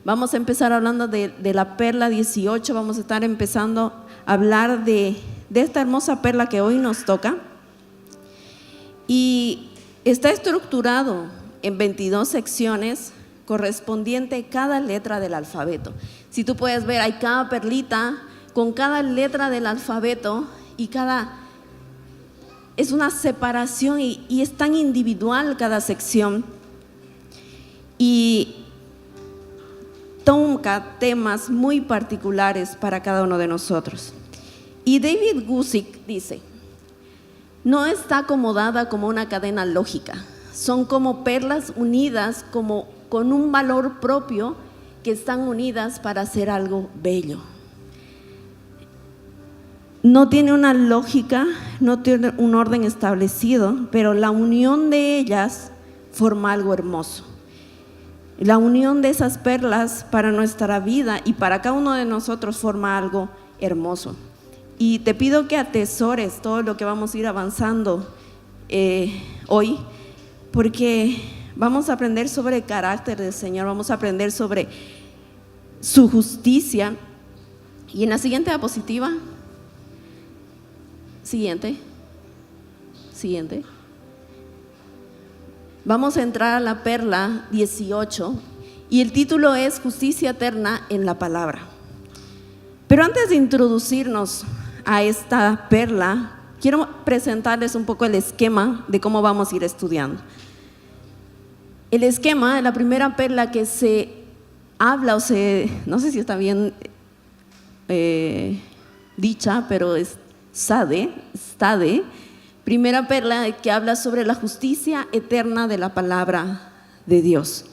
Vamos a empezar hablando de la perla 18, vamos a estar empezando a hablar de esta hermosa perla que hoy nos toca. Y está estructurado en 22 secciones correspondiente a cada letra del alfabeto. Si tú puedes ver, hay cada perlita con cada letra del alfabeto y es una separación y es tan individual cada sección y toca temas muy particulares para cada uno de nosotros. Y David Guzik dice: no está acomodada como una cadena lógica, son como perlas unidas con un valor propio que están unidas para hacer algo bello. No tiene una lógica, no tiene un orden establecido, pero la unión de ellas forma algo hermoso. La unión de esas perlas para nuestra vida y para cada uno de nosotros forma algo hermoso. Y te pido que atesores todo lo que vamos a ir avanzando hoy, porque vamos a aprender sobre el carácter del Señor, vamos a aprender sobre su justicia. Y en la siguiente diapositiva, siguiente, vamos a entrar a la perla 18 y el título es Justicia Eterna en la Palabra. Pero antes de introducirnos a esta perla, quiero presentarles un poco el esquema de cómo vamos a ir estudiando. El esquema de la primera perla que se habla no sé si está bien dicha, pero es Stade, primera perla que habla sobre la justicia eterna de la palabra de Dios.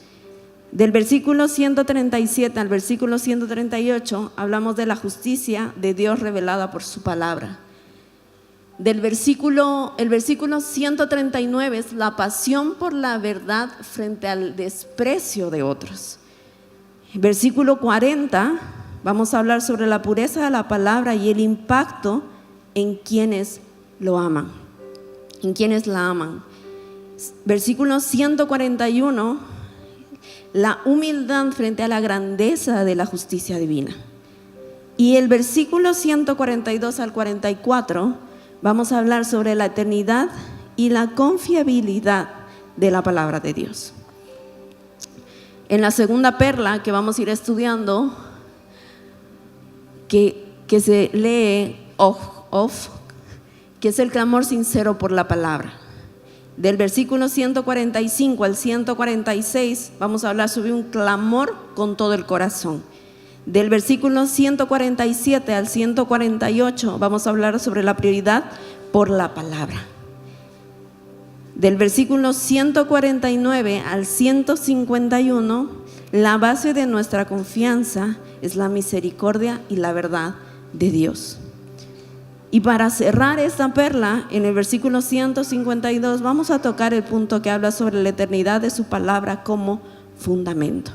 Del versículo 137 al versículo 138 hablamos de la justicia de Dios revelada por su palabra. El versículo 139 es la pasión por la verdad frente al desprecio de otros. Versículo 40, vamos a hablar sobre la pureza de la palabra y el impacto en quienes lo aman, en quienes la aman. Versículo 141, la humildad frente a la grandeza de la justicia divina. Y el versículo 142 al 44, vamos a hablar sobre la eternidad y la confiabilidad de la palabra de Dios. En la segunda perla que vamos a ir estudiando, que se lee que es el clamor sincero por la palabra. Del versículo 145 al 146 vamos a hablar sobre un clamor con todo el corazón. Del versículo 147 al 148 vamos a hablar sobre la prioridad por la palabra. Del versículo 149 al 151, la base de nuestra confianza es la misericordia y la verdad de Dios. Y para cerrar esta perla, en el versículo 152 vamos a tocar el punto que habla sobre la eternidad de su palabra como fundamento.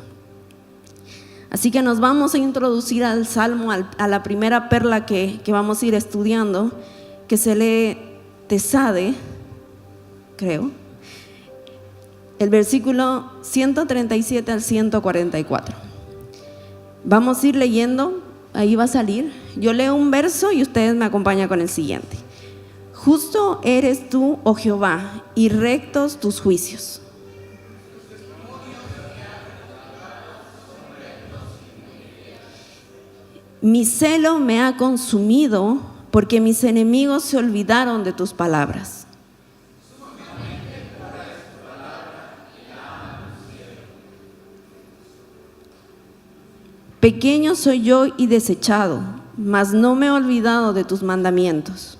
Así que nos vamos a introducir al Salmo, a la primera perla que vamos a ir estudiando, que se lee Tesade, creo, el versículo 137 al 144. Vamos a ir leyendo, ahí va a salir. Yo leo un verso y ustedes me acompañan con el siguiente. Justo eres tú, oh Jehová, y rectos tus juicios. Mi celo me ha consumido porque mis enemigos se olvidaron de tus palabras. Pequeño soy yo y desechado, mas no me he olvidado de tus mandamientos.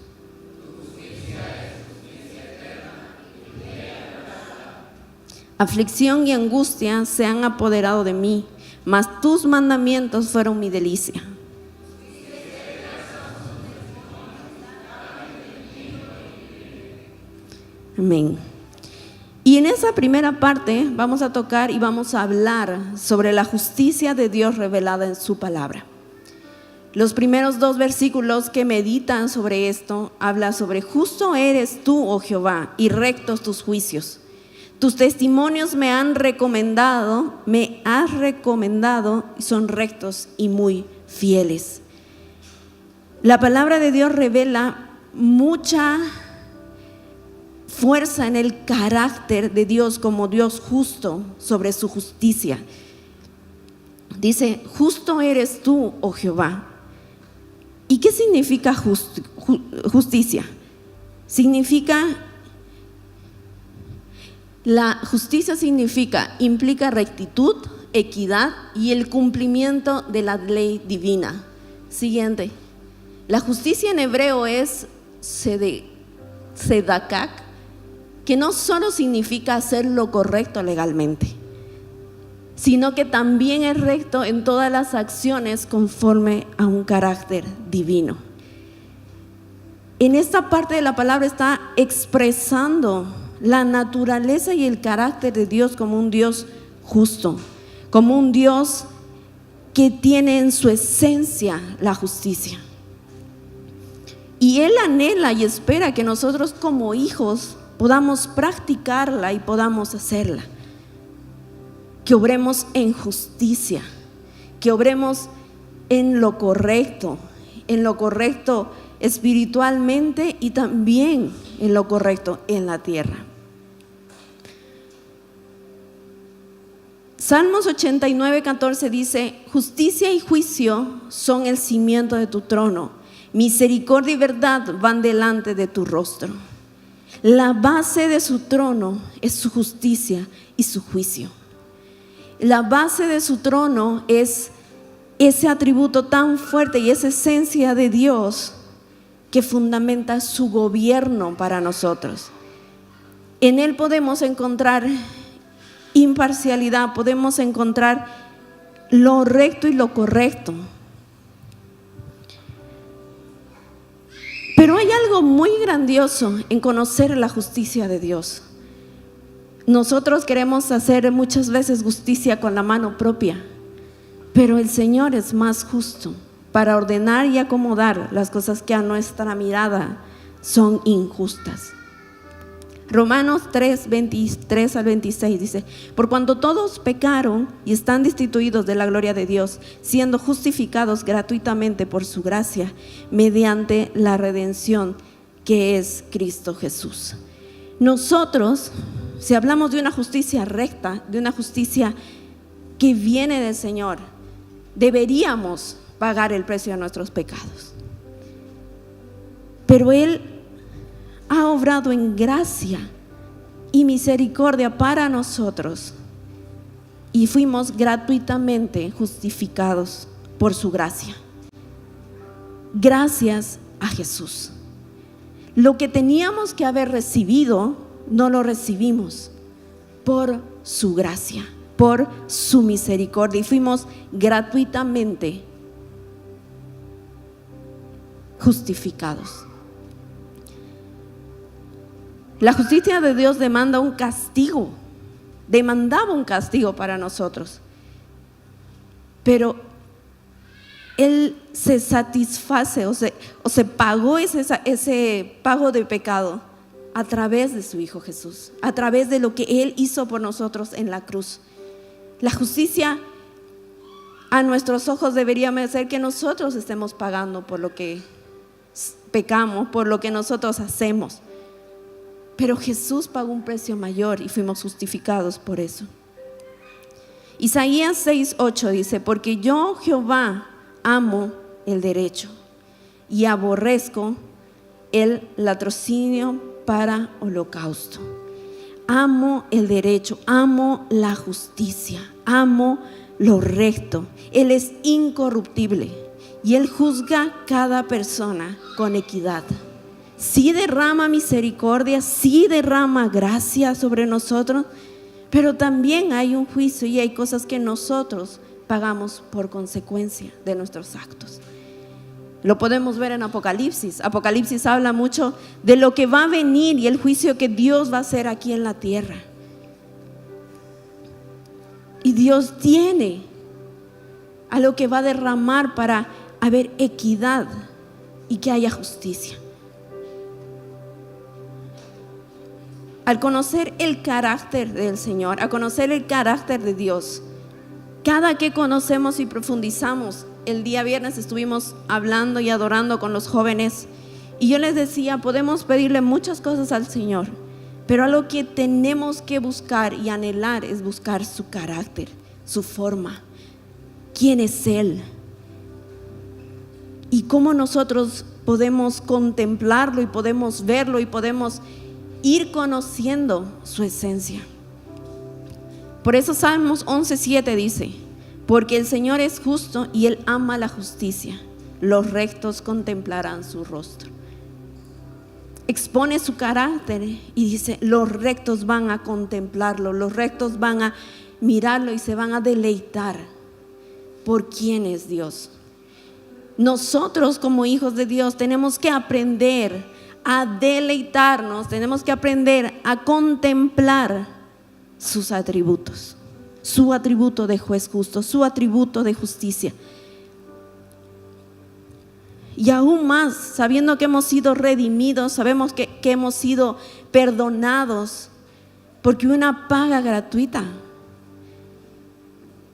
Aflicción y angustia se han apoderado de mí, mas tus mandamientos fueron mi delicia. Amén. Y en esa primera parte vamos a tocar y vamos a hablar sobre la justicia de Dios revelada en su palabra. Los primeros 2 versículos que meditan sobre esto habla sobre: justo eres tú, oh Jehová, y rectos tus juicios. Tus testimonios me has recomendado y son rectos y muy fieles. La palabra de Dios revela mucha fuerza en el carácter de Dios como Dios justo sobre su justicia. Dice, justo eres tú, oh Jehová. ¿Y qué significa justicia? La justicia implica rectitud, equidad y el cumplimiento de la ley divina. Siguiente. La justicia en hebreo es tzedakah, que no solo significa hacer lo correcto legalmente, sino que también es recto en todas las acciones conforme a un carácter divino. En esta parte de la palabra está expresando la naturaleza y el carácter de Dios como un Dios justo, como un Dios que tiene en su esencia la justicia. Y Él anhela y espera que nosotros como hijos podamos practicarla y podamos hacerla. Que obremos en justicia, que obremos en lo correcto espiritualmente y también en lo correcto en la tierra. Salmos 89:14 dice: justicia y juicio son el cimiento de tu trono, misericordia y verdad van delante de tu rostro. La base de su trono es su justicia y su juicio. La base de su trono es ese atributo tan fuerte y esa esencia de Dios que fundamenta su gobierno para nosotros. En Él podemos encontrar imparcialidad, podemos encontrar lo recto y lo correcto. Pero hay algo muy grandioso en conocer la justicia de Dios. Nosotros queremos hacer muchas veces justicia con la mano propia, pero el Señor es más justo para ordenar y acomodar las cosas que a nuestra mirada son injustas. Romanos 3, 23 al 26 dice: por cuanto todos pecaron y están destituidos de la gloria de Dios, siendo justificados gratuitamente por su gracia, mediante la redención que es Cristo Jesús. Nosotros, si hablamos de una justicia recta, de una justicia que viene del Señor, deberíamos pagar el precio de nuestros pecados. Pero Él ha obrado en gracia y misericordia para nosotros y fuimos gratuitamente justificados por su gracia. Gracias a Jesús. Lo que teníamos que haber recibido, no lo recibimos por su gracia, por su misericordia, y fuimos gratuitamente justificados. La justicia de Dios demandaba un castigo para nosotros, pero Él se satisface o se pagó ese pago de pecado a través de su Hijo Jesús, a través de lo que Él hizo por nosotros en la cruz. La justicia a nuestros ojos debería ser que nosotros estemos pagando por lo que pecamos, por lo que nosotros hacemos. Pero Jesús pagó un precio mayor y fuimos justificados por eso. Isaías 6:8 dice: porque yo, Jehová, amo el derecho y aborrezco el latrocinio para holocausto. Amo el derecho, amo la justicia, amo lo recto. Él es incorruptible y Él juzga cada persona con equidad. Sí derrama misericordia, sí derrama gracia sobre nosotros, pero también hay un juicio y hay cosas que nosotros pagamos por consecuencia de nuestros actos. Lo podemos ver en Apocalipsis. Apocalipsis habla mucho de lo que va a venir y el juicio que Dios va a hacer aquí en la tierra. Y Dios tiene a lo que va a derramar para haber equidad y que haya justicia. al conocer el carácter del Señor, a conocer el carácter de Dios, cada que conocemos y profundizamos, el día viernes estuvimos hablando y adorando con los jóvenes y yo les decía, podemos pedirle muchas cosas al Señor, pero algo que tenemos que buscar y anhelar es buscar su carácter, su forma, quién es Él y cómo nosotros podemos contemplarlo y podemos verlo y podemos ir conociendo su esencia. Por eso Salmos 11:7 dice: porque el Señor es justo y Él ama la justicia, los rectos contemplarán su rostro. Expone su carácter y dice, los rectos van a contemplarlo, los rectos van a mirarlo y se van a deleitar por quién es Dios. Nosotros como hijos de Dios tenemos que aprender a deleitarnos, tenemos que aprender a contemplar sus atributos, su atributo de juez justo, su atributo de justicia. Y aún más, sabiendo que hemos sido redimidos, sabemos que hemos sido perdonados, porque una paga gratuita.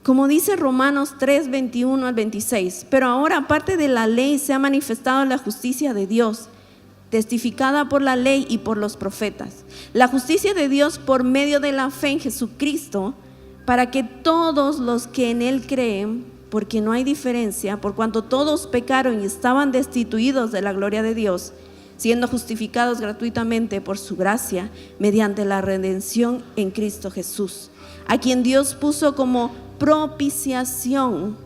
Como dice Romanos 3:21 al 26, pero ahora aparte de la ley se ha manifestado la justicia de Dios, testificada por la ley y por los profetas. La justicia de Dios por medio de la fe en Jesucristo, para que todos los que en Él creen, porque no hay diferencia, por cuanto todos pecaron y estaban destituidos de la gloria de Dios, siendo justificados gratuitamente por su gracia, mediante la redención en Cristo Jesús, a quien Dios puso como propiciación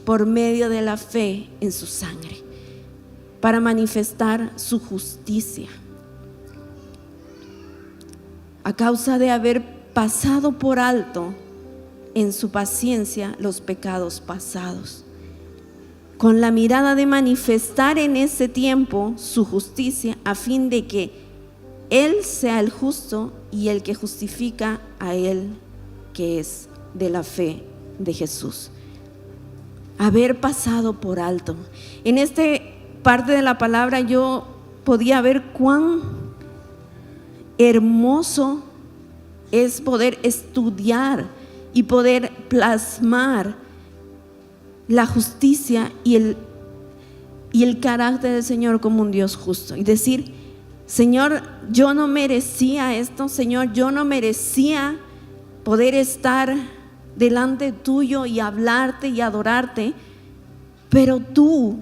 por medio de la fe en su sangre, para manifestar su justicia, a causa de haber pasado por alto en su paciencia los pecados pasados, con la mirada de manifestar en ese tiempo su justicia, a fin de que Él sea el justo y el que justifica a Él, que es de la fe de Jesús. Haber pasado por alto. En esta parte de la palabra yo podía ver cuán hermoso es poder estudiar y poder plasmar la justicia y el carácter del Señor como un Dios justo, y decir, Señor, yo no merecía esto, Señor, yo no merecía poder estar delante tuyo y hablarte y adorarte, pero tú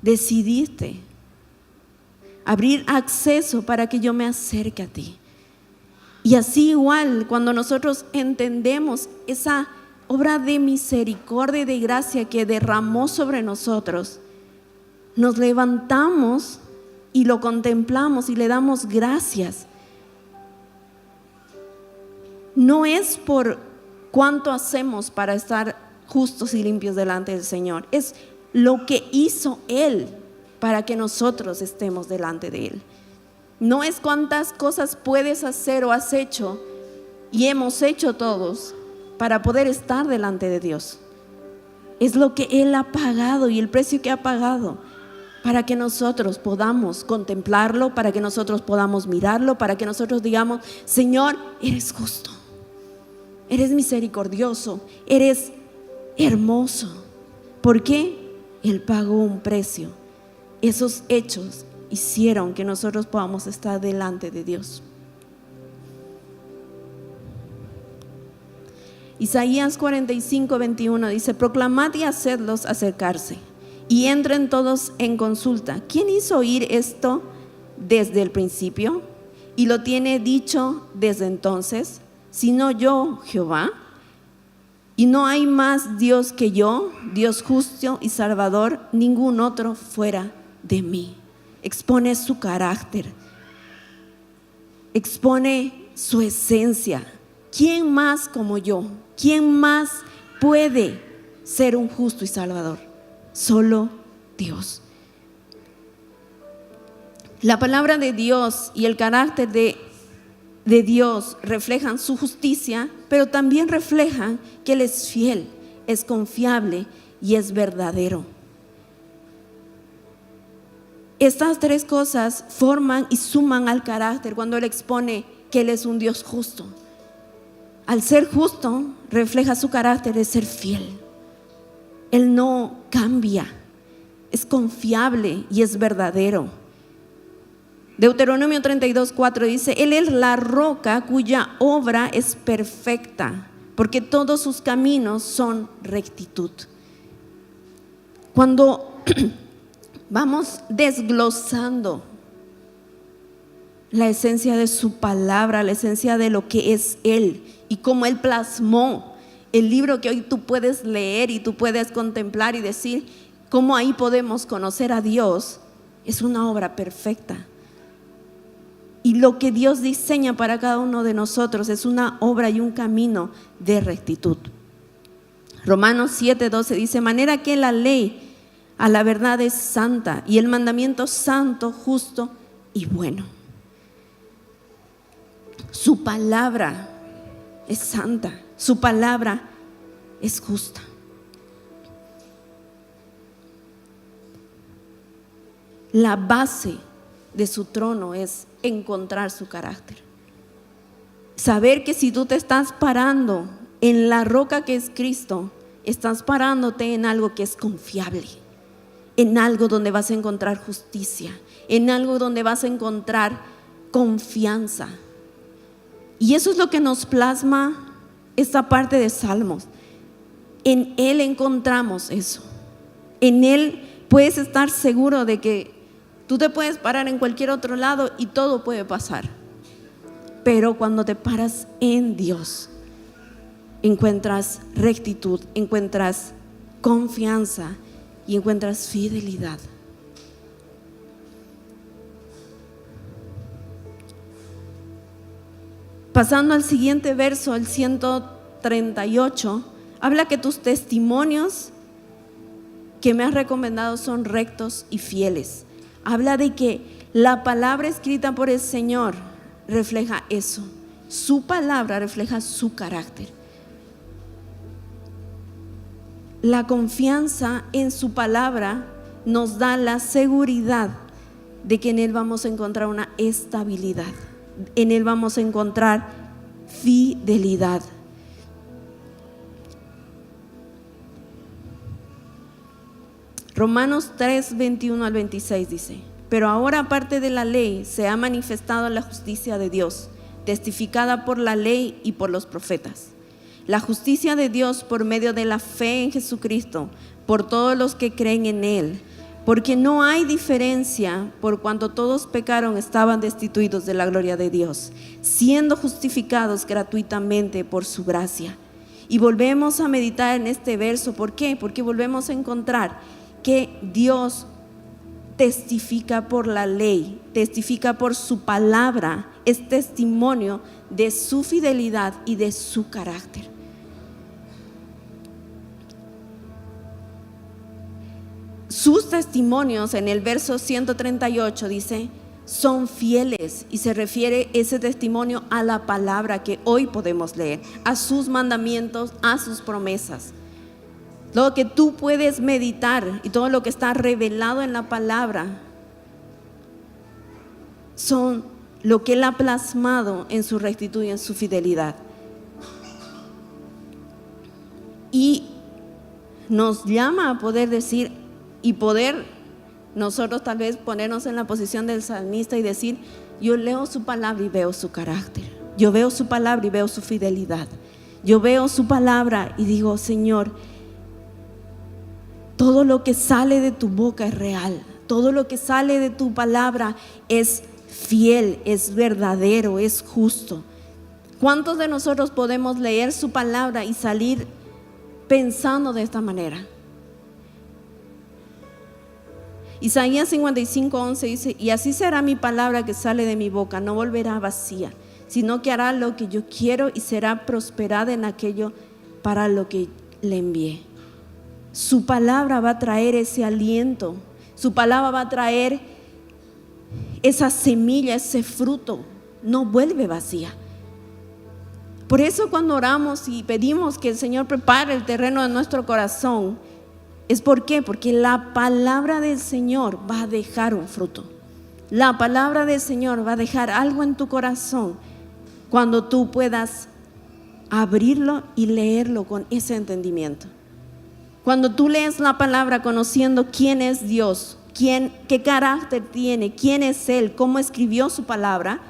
decidiste abrir acceso para que yo me acerque a ti. Y así igual, cuando nosotros entendemos esa obra de misericordia y de gracia que derramó sobre nosotros, nos levantamos y lo contemplamos y le damos gracias. No es por cuánto hacemos para estar justos y limpios delante del Señor, es lo que hizo Él para que nosotros estemos delante de Él. No es cuántas cosas puedes hacer o has hecho y hemos hecho todos para poder estar delante de Dios. Es lo que Él ha pagado y el precio que ha pagado para que nosotros podamos contemplarlo, para que nosotros podamos mirarlo, para que nosotros digamos, Señor, eres justo, eres misericordioso, eres hermoso. ¿Por qué? Él pagó un precio. Esos hechos hicieron que nosotros podamos estar delante de Dios. Isaías 45:21 dice: proclamad y hacedlos acercarse, y entren todos en consulta. ¿Quién hizo oír esto desde el principio? Y lo tiene dicho desde entonces, sino yo, Jehová. Y no hay más Dios que yo, Dios justo y salvador, ningún otro fuera de mí. Expone su carácter, expone su esencia. ¿Quién más como yo? ¿Quién más puede ser un justo y salvador? Solo Dios. La palabra de Dios y el carácter de Dios reflejan su justicia, pero también reflejan que Él es fiel, es confiable y es verdadero. Estas tres cosas forman y suman al carácter cuando Él expone que Él es un Dios justo. Al ser justo, refleja su carácter de ser fiel. Él no cambia, es confiable y es verdadero. Deuteronomio 32:4 dice: Él es la roca cuya obra es perfecta, porque todos sus caminos son rectitud. Cuando vamos desglosando la esencia de su palabra, la esencia de lo que es Él y cómo Él plasmó el libro que hoy tú puedes leer y tú puedes contemplar y decir cómo ahí podemos conocer a Dios, es una obra perfecta. Y lo que Dios diseña para cada uno de nosotros es una obra y un camino de rectitud. Romanos 7:12 dice: manera que la ley a la verdad es santa y el mandamiento santo, justo y bueno. Su palabra es santa, su palabra es justa. La base de su trono es encontrar su carácter. Saber que si tú te estás parando en la roca que es Cristo, estás parándote en algo que es confiable, en algo donde vas a encontrar justicia, en algo donde vas a encontrar confianza. Y eso es lo que nos plasma esta parte de Salmos. En Él encontramos eso. En Él puedes estar seguro de que tú te puedes parar en cualquier otro lado y todo puede pasar. Pero cuando te paras en Dios, encuentras rectitud, encuentras confianza y encuentras fidelidad. Pasando al siguiente verso, el 138, habla que tus testimonios que me has recomendado son rectos y fieles. Habla de que la palabra escrita por el Señor refleja eso. Su palabra refleja su carácter. La confianza en su palabra nos da la seguridad de que en Él vamos a encontrar una estabilidad. En Él vamos a encontrar fidelidad. Romanos 3, 21 al 26 dice: pero ahora, aparte de la ley, se ha manifestado la justicia de Dios, testificada por la ley y por los profetas. La justicia de Dios por medio de la fe en Jesucristo, por todos los que creen en Él, porque no hay diferencia, por cuanto todos pecaron, estaban destituidos de la gloria de Dios, siendo justificados gratuitamente por su gracia. Y volvemos a meditar en este verso. ¿Por qué? Porque volvemos a encontrar que Dios testifica por la ley, testifica por su palabra, es testimonio de su fidelidad y de su carácter. Sus testimonios, en el verso 138 dice, son fieles, y se refiere ese testimonio a la palabra que hoy podemos leer, a sus mandamientos, a sus promesas. Lo que tú puedes meditar y todo lo que está revelado en la palabra son lo que Él ha plasmado en su rectitud y en su fidelidad. Y nos llama a poder decir y poder nosotros tal vez ponernos en la posición del salmista y decir: yo leo su palabra y veo su carácter. Yo veo su palabra y veo su fidelidad. Yo veo su palabra y digo: Señor, todo lo que sale de tu boca es real. Todo lo que sale de tu palabra es fiel, es verdadero, es justo. ¿Cuántos de nosotros podemos leer su palabra y salir pensando de esta manera? Isaías 55:11 dice: y así será mi palabra que sale de mi boca, no volverá vacía, sino que hará lo que yo quiero y será prosperada en aquello para lo que le envié. Su palabra va a traer ese aliento, su palabra va a traer esa semilla, ese fruto, no vuelve vacía. Por eso cuando oramos y pedimos que el Señor prepare el terreno de nuestro corazón, ¿Es por qué? Porque la palabra del Señor va a dejar un fruto. La palabra del Señor va a dejar algo en tu corazón cuando tú puedas abrirlo y leerlo con ese entendimiento. Cuando tú lees la palabra conociendo quién es Dios, qué carácter tiene, quién es Él, cómo escribió su palabra,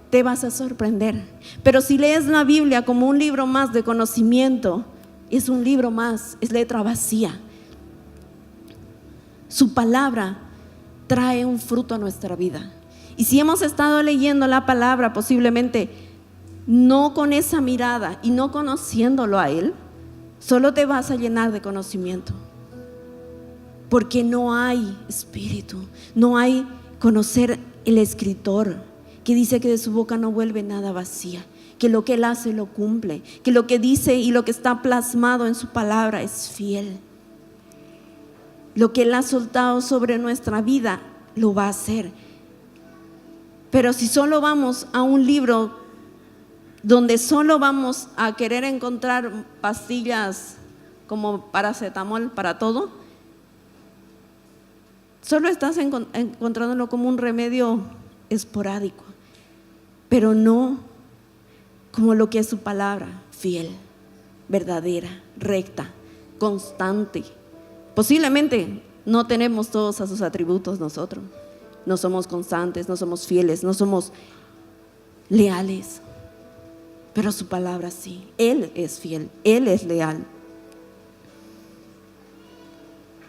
te vas a sorprender. Pero si lees la Biblia como un libro más de conocimiento, es un libro más, es letra vacía. Su palabra trae un fruto a nuestra vida. Y si hemos estado leyendo la palabra, posiblemente no con esa mirada y no conociéndolo a Él, solo te vas a llenar de conocimiento. Porque no hay espíritu, no hay conocer el escritor, que dice que de su boca no vuelve nada vacía, que lo que Él hace lo cumple, que lo que dice y lo que está plasmado en su palabra es fiel. Lo que Él ha soltado sobre nuestra vida lo va a hacer. Pero si solo vamos a un libro donde solo vamos a querer encontrar pastillas como paracetamol para todo, solo estás encontrándolo como un remedio esporádico, pero no como lo que es su palabra: fiel, verdadera, recta, constante. Posiblemente no tenemos todos esos atributos nosotros. No somos constantes, no somos fieles, no somos leales, pero su palabra sí. Él es fiel, Él es leal.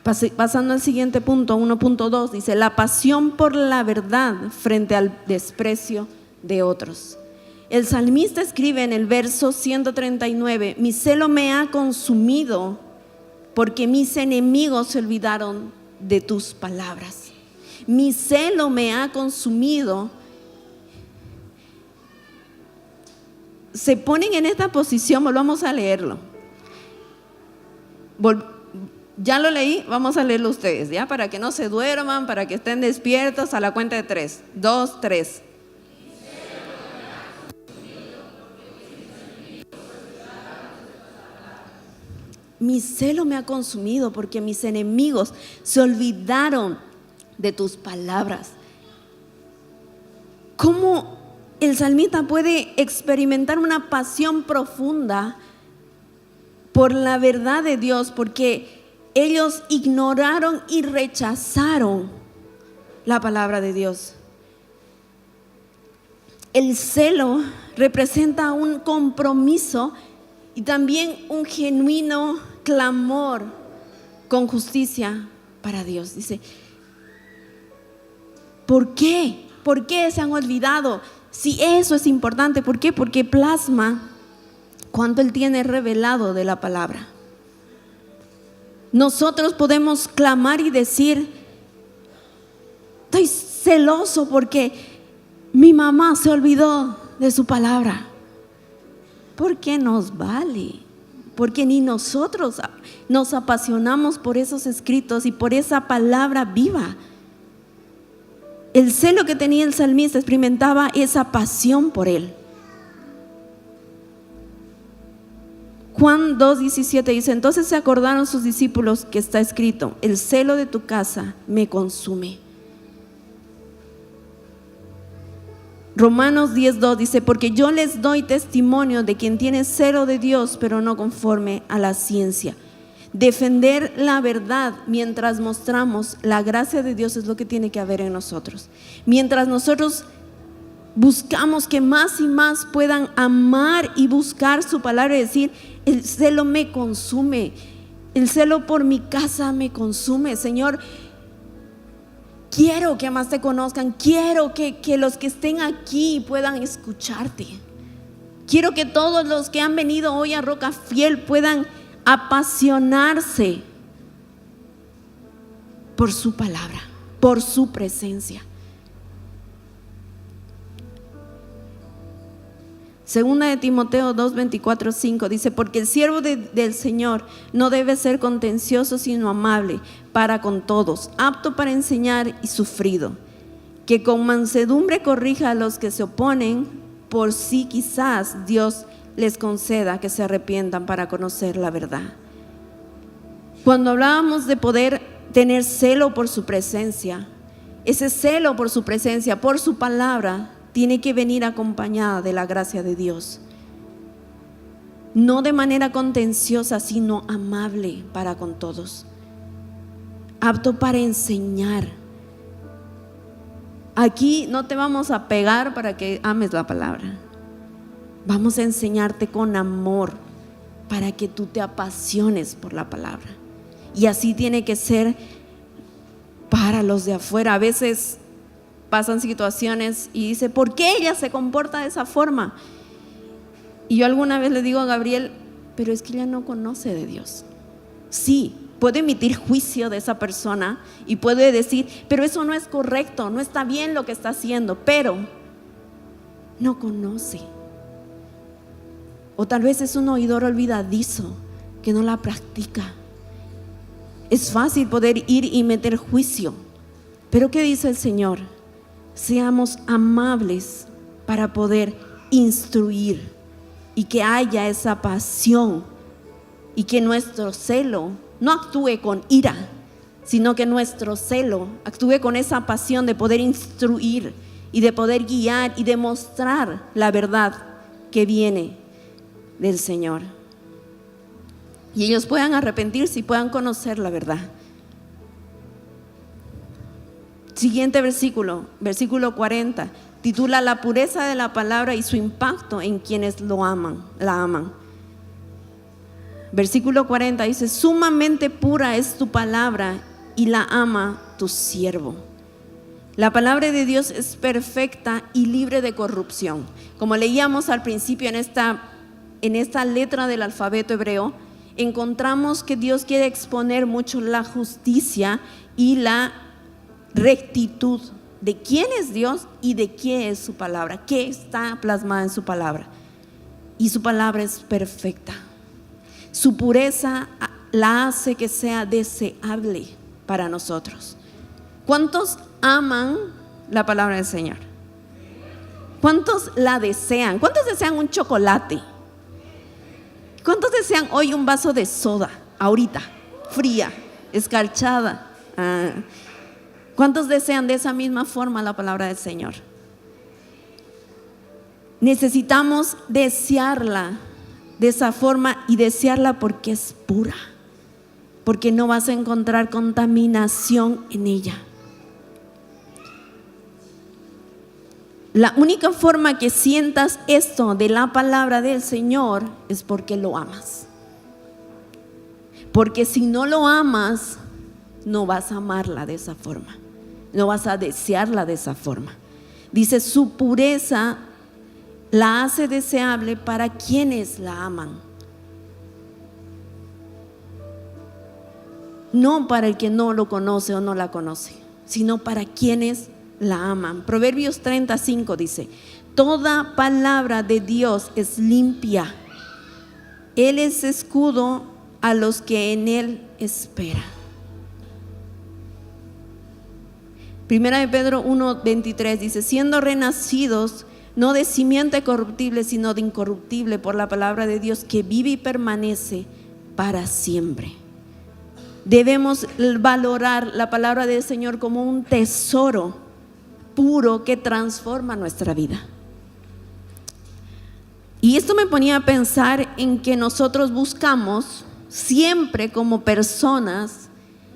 Pasando al siguiente punto, 1.2, dice: la pasión por la verdad frente al desprecio de otros. El salmista escribe en el verso 139: mi celo me ha consumido porque mis enemigos se olvidaron de tus palabras. Mi celo me ha consumido. Se ponen en esta posición, volvamos a leerlo. Ya lo leí, vamos a leerlo ustedes, ¿ya? Para que no se duerman, para que estén despiertos a la cuenta de 3. 2, 3. Mi celo me ha consumido porque mis enemigos se olvidaron de tus palabras. ¿Cómo el salmista puede experimentar una pasión profunda por la verdad de Dios? Porque ellos ignoraron y rechazaron la palabra de Dios. El celo representa un compromiso y también un genuino clamor con justicia para Dios. Dice: ¿por qué? ¿Por qué se han olvidado? Si eso es importante, ¿por qué? Porque plasma cuánto Él tiene revelado de la palabra. Nosotros podemos clamar y decir: estoy celoso porque mi mamá se olvidó de su palabra. ¿Por qué nos vale? Porque ni nosotros nos apasionamos por esos escritos y por esa palabra viva. El celo que tenía el salmista experimentaba esa pasión por él. Juan 2:17 dice: entonces se acordaron sus discípulos que está escrito: el celo de tu casa me consume. Romanos 10:2 dice: porque yo les doy testimonio de quien tiene celo de Dios, pero no conforme a la ciencia. Defender la verdad mientras mostramos la gracia de Dios es lo que tiene que haber en nosotros. Mientras nosotros buscamos que más y más puedan amar y buscar su palabra y decir: el celo me consume, el celo por mi casa me consume. Señor, quiero que más te conozcan, quiero que los que estén aquí puedan escucharte. Quiero que todos los que han venido hoy a Roca Fiel puedan apasionarse por su palabra, por su presencia. Segunda de Timoteo 2:24-5 dice: porque el siervo del Señor no debe ser contencioso, sino amable para con todos, apto para enseñar y sufrido, que con mansedumbre corrija a los que se oponen, por si quizás Dios les conceda que se arrepientan para conocer la verdad. Cuando hablábamos de poder tener celo por su presencia, ese celo por su presencia, por su palabra, tiene que venir acompañada de la gracia de Dios. No de manera contenciosa, sino amable para con todos, apto para enseñar. Aquí no te vamos a pegar para que ames la palabra. Vamos a enseñarte con amor para que tú te apasiones por la palabra. Y así tiene que ser para los de afuera. A veces pasan situaciones y dice, ¿por qué ella se comporta de esa forma? Y yo alguna vez le digo a Gabriel, pero es que ella no conoce de Dios. Sí, puede emitir juicio de esa persona y puede decir, pero eso no es correcto, no está bien lo que está haciendo, pero no conoce. O tal vez es un oidor olvidadizo que no la practica. Es fácil poder ir y meter juicio, pero ¿qué dice el Señor? Seamos amables para poder instruir y que haya esa pasión y que nuestro celo no actúe con ira, sino que nuestro celo actúe con esa pasión de poder instruir y de poder guiar y demostrar la verdad que viene del Señor. Y ellos puedan arrepentirse y puedan conocer la verdad. Siguiente versículo, versículo 40, titula La pureza de la palabra y su impacto en quienes la aman. Versículo 40 dice, sumamente pura es tu palabra y la ama tu siervo. La palabra de Dios es perfecta y libre de corrupción. Como leíamos al principio en esta letra del alfabeto hebreo, encontramos que Dios quiere exponer mucho la justicia y la rectitud de quién es Dios y de qué es su palabra, qué está plasmada en su palabra. Y su palabra es perfecta. Su pureza la hace que sea deseable para nosotros. ¿Cuántos aman la palabra del Señor? ¿Cuántos la desean? ¿Cuántos desean un chocolate? ¿Cuántos desean hoy un vaso de soda, ahorita, fría, escarchada? ¿Cuántos desean de esa misma forma la palabra del Señor? Necesitamos desearla de esa forma y desearla porque es pura, porque no vas a encontrar contaminación en ella. La única forma que sientas esto de la palabra del Señor es porque lo amas. Porque si no lo amas, no vas a amarla de esa forma, no vas a desearla de esa forma. Dice, su pureza la hace deseable para quienes la aman. No para el que no lo conoce o no la conoce, sino para quienes la aman. Proverbios 35 dice, toda palabra de Dios es limpia. Él es escudo a los que en Él esperan. Primera de Pedro 1:23 dice, siendo renacidos no de simiente corruptible, sino de incorruptible, por la palabra de Dios que vive y permanece para siempre. Debemos valorar la palabra del Señor como un tesoro puro que transforma nuestra vida. Y esto me ponía a pensar en que nosotros buscamos siempre como personas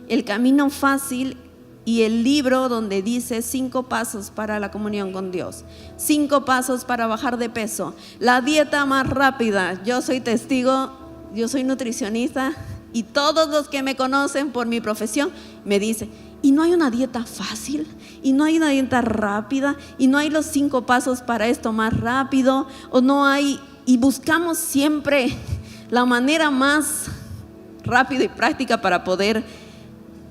el camino fácil y el libro donde dice 5 pasos para la comunión con Dios, 5 pasos para bajar de peso, la dieta más rápida. Yo soy testigo, yo soy nutricionista y todos los que me conocen por mi profesión me dicen, y no hay una dieta fácil, y no hay una dieta rápida, y no hay los 5 pasos para esto más rápido, o no hay, y buscamos siempre la manera más rápida y práctica para poder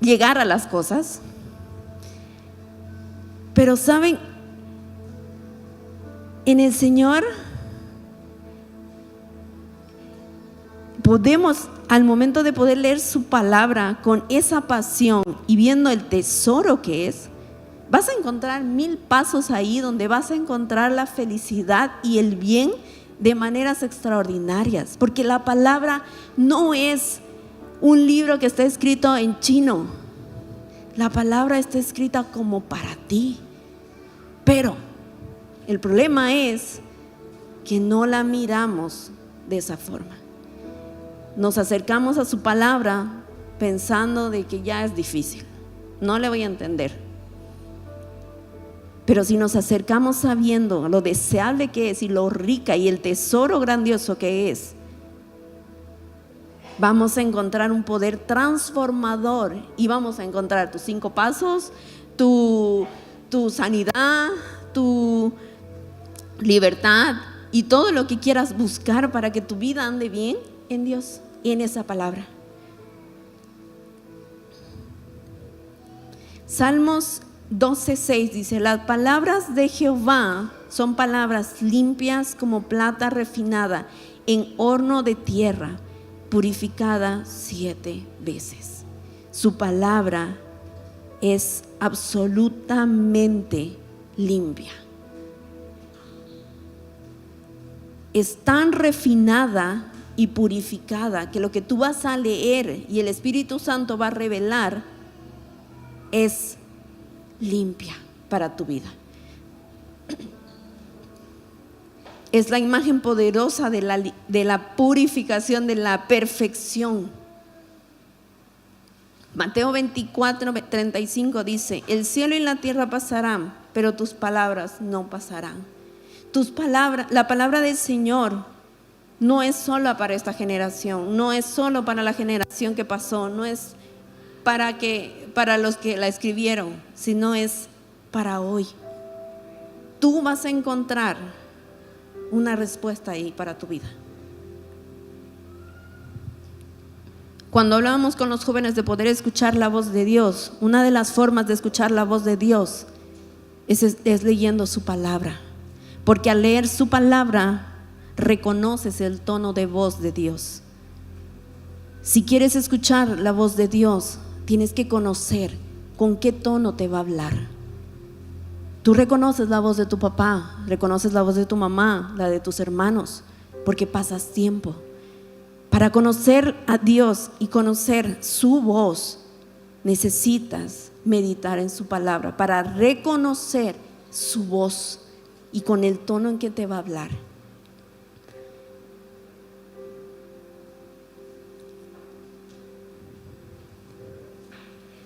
llegar a las cosas. Pero saben, en el Señor podemos, al momento de poder leer su palabra con esa pasión y viendo el tesoro que es, vas a encontrar 1000 pasos ahí donde vas a encontrar la felicidad y el bien de maneras extraordinarias, porque la palabra no es un libro que está escrito en chino. La palabra está escrita como para ti. Pero el problema es que no la miramos de esa forma. Nos acercamos a su palabra pensando de que ya es difícil, no le voy a entender. Pero si nos acercamos sabiendo lo deseable que es y lo rica y el tesoro grandioso que es, vamos a encontrar un poder transformador y vamos a encontrar tus 5 pasos, tu sanidad, tu libertad y todo lo que quieras buscar para que tu vida ande bien en Dios y en esa palabra. Salmos 12:6 dice: las palabras de Jehová son palabras limpias como plata refinada en horno de tierra, purificada 7 veces. Su palabra es absolutamente limpia. Es tan refinada y purificada que lo que tú vas a leer y el Espíritu Santo va a revelar es limpia para tu vida. Es la imagen poderosa de la purificación, de la perfección. Mateo 24:35 dice: el cielo y la tierra pasarán, pero tus palabras no pasarán. Tus palabras, la palabra del Señor no es solo para esta generación, no es solo para la generación que pasó, no es para los que la escribieron, sino es para hoy. Tú vas a encontrar una respuesta ahí para tu vida. Cuando hablábamos con los jóvenes de poder escuchar la voz de Dios, una de las formas de escuchar la voz de Dios es leyendo su palabra, porque al leer su palabra reconoces el tono de voz de Dios. Si quieres escuchar la voz de Dios, tienes que conocer con qué tono te va a hablar. Tú reconoces la voz de tu papá, reconoces la voz de tu mamá, la de tus hermanos, porque pasas tiempo. Para conocer a Dios y conocer su voz, necesitas meditar en su palabra para reconocer su voz y con el tono en que te va a hablar.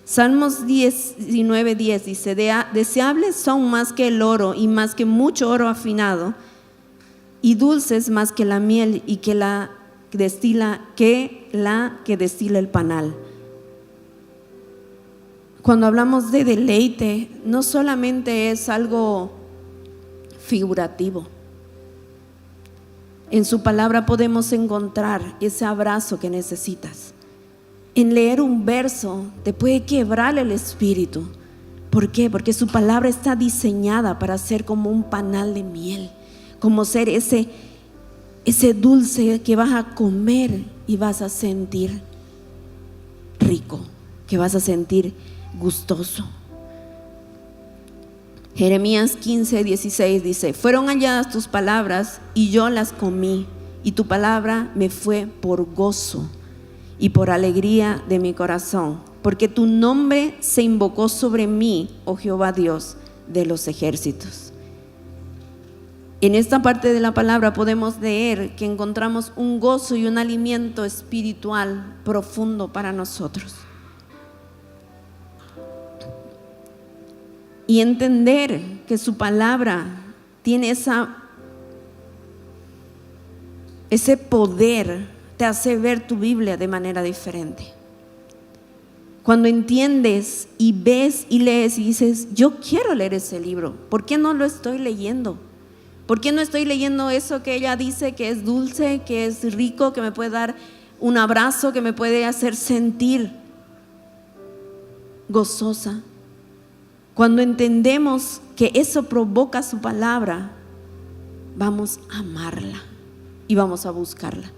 Salmos 19:10 dice: deseables son más que el oro y más que mucho oro afinado, y dulces más que la miel y que la que destila el panal. Cuando hablamos de deleite, no solamente es algo figurativo. En su palabra podemos encontrar ese abrazo que necesitas. En leer un verso te puede quebrar el espíritu. ¿Por qué? Porque su palabra está diseñada para ser como un panal de miel, como ser ese dulce que vas a comer y vas a sentir rico, que vas a sentir gustoso. Jeremías 15:16 dice: fueron halladas tus palabras y yo las comí, y tu palabra me fue por gozo y por alegría de mi corazón, porque tu nombre se invocó sobre mí, oh Jehová Dios de los ejércitos. En esta parte de la palabra podemos leer que encontramos un gozo y un alimento espiritual profundo para nosotros. Y entender que su palabra tiene ese poder te hace ver tu Biblia de manera diferente. Cuando entiendes y ves y lees y dices: yo quiero leer ese libro, ¿por qué no lo estoy leyendo? ¿Por qué no estoy leyendo eso que ella dice que es dulce, que es rico, que me puede dar un abrazo, que me puede hacer sentir gozosa? Cuando entendemos que eso provoca su palabra, vamos a amarla y vamos a buscarla.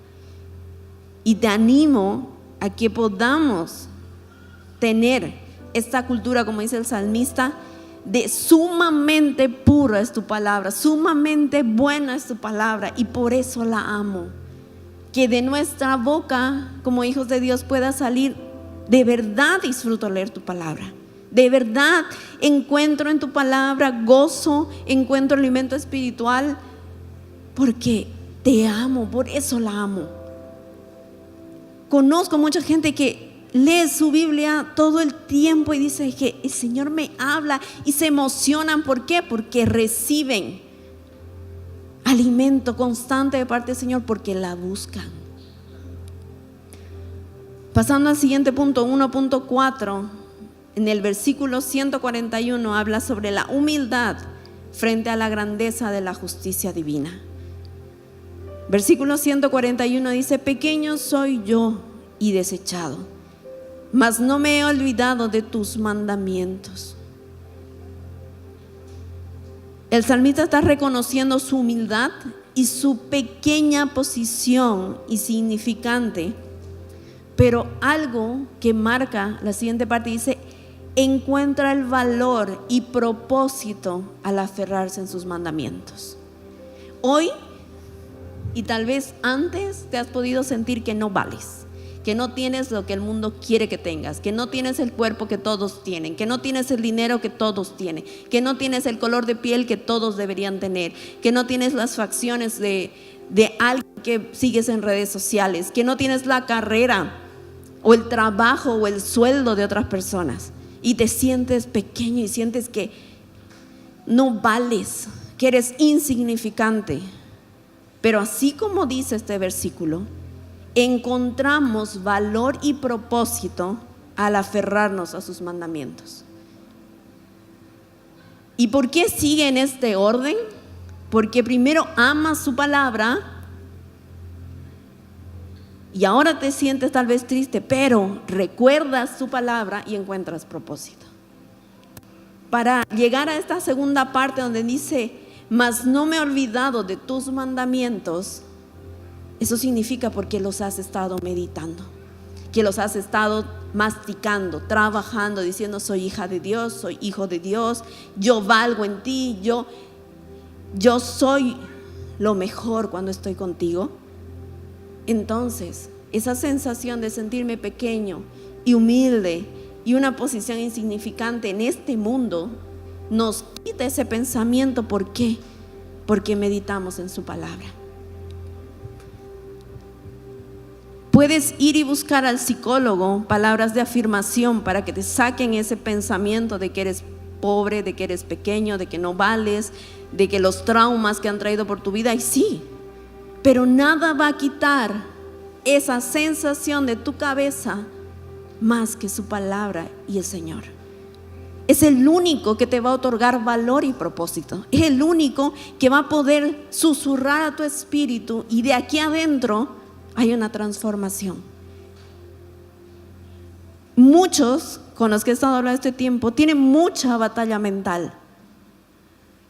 Y te animo a que podamos tener esta cultura, como dice el salmista, de sumamente pura es tu palabra, sumamente buena es tu palabra, y por eso la amo. que de nuestra boca, como hijos de Dios, pueda salir: de verdad disfruto leer tu palabra. De verdad encuentro en tu palabra gozo, encuentro alimento espiritual, porque te amo, por eso la amo. Conozco mucha gente que lee su Biblia todo el tiempo y dice que el Señor me habla, y se emocionan. ¿Por qué? Porque reciben alimento constante de parte del Señor, porque la buscan. Pasando al siguiente punto, 1.4, en el versículo 141 habla sobre la humildad frente a la grandeza de la justicia divina. Versículo 141 dice: pequeño soy yo y desechado, mas no me he olvidado de tus mandamientos. El salmista está reconociendo su humildad y su pequeña posición insignificante, pero algo que marca la siguiente parte dice: encuentra el valor y propósito al aferrarse en sus mandamientos. Hoy, y tal vez antes, te has podido sentir que no vales, que no tienes lo que el mundo quiere que tengas, que no tienes el cuerpo que todos tienen, que no tienes el dinero que todos tienen, que no tienes el color de piel que todos deberían tener, que no tienes las facciones de alguien que sigues en redes sociales, que no tienes la carrera o el trabajo o el sueldo de otras personas, y te sientes pequeño y sientes que no vales, que eres insignificante. Pero así como dice este versículo, encontramos valor y propósito al aferrarnos a sus mandamientos. ¿Y por qué sigue en este orden? Porque primero amas su palabra, y ahora te sientes tal vez triste, pero recuerdas su palabra y encuentras propósito. Para llegar a esta segunda parte donde dice: mas no me he olvidado de tus mandamientos, eso significa porque los has estado meditando, que los has estado masticando, trabajando, diciendo: soy hija de Dios, soy hijo de Dios, yo valgo en ti, yo soy lo mejor cuando estoy contigo. Entonces, esa sensación de sentirme pequeño y humilde y una posición insignificante en este mundo nos quita ese pensamiento. ¿Por qué? Porque meditamos en su palabra. Puedes ir y buscar al psicólogo palabras de afirmación para que te saquen ese pensamiento de que eres pobre, de que eres pequeño, de que no vales, de que los traumas que han traído por tu vida. Y sí, pero nada va a quitar esa sensación de tu cabeza más que su palabra y el Señor. Es el único que te va a otorgar valor y propósito. Es el único que va a poder susurrar a tu espíritu, y de aquí adentro hay una transformación. Muchos con los que he estado hablando este tiempo tienen mucha batalla mental,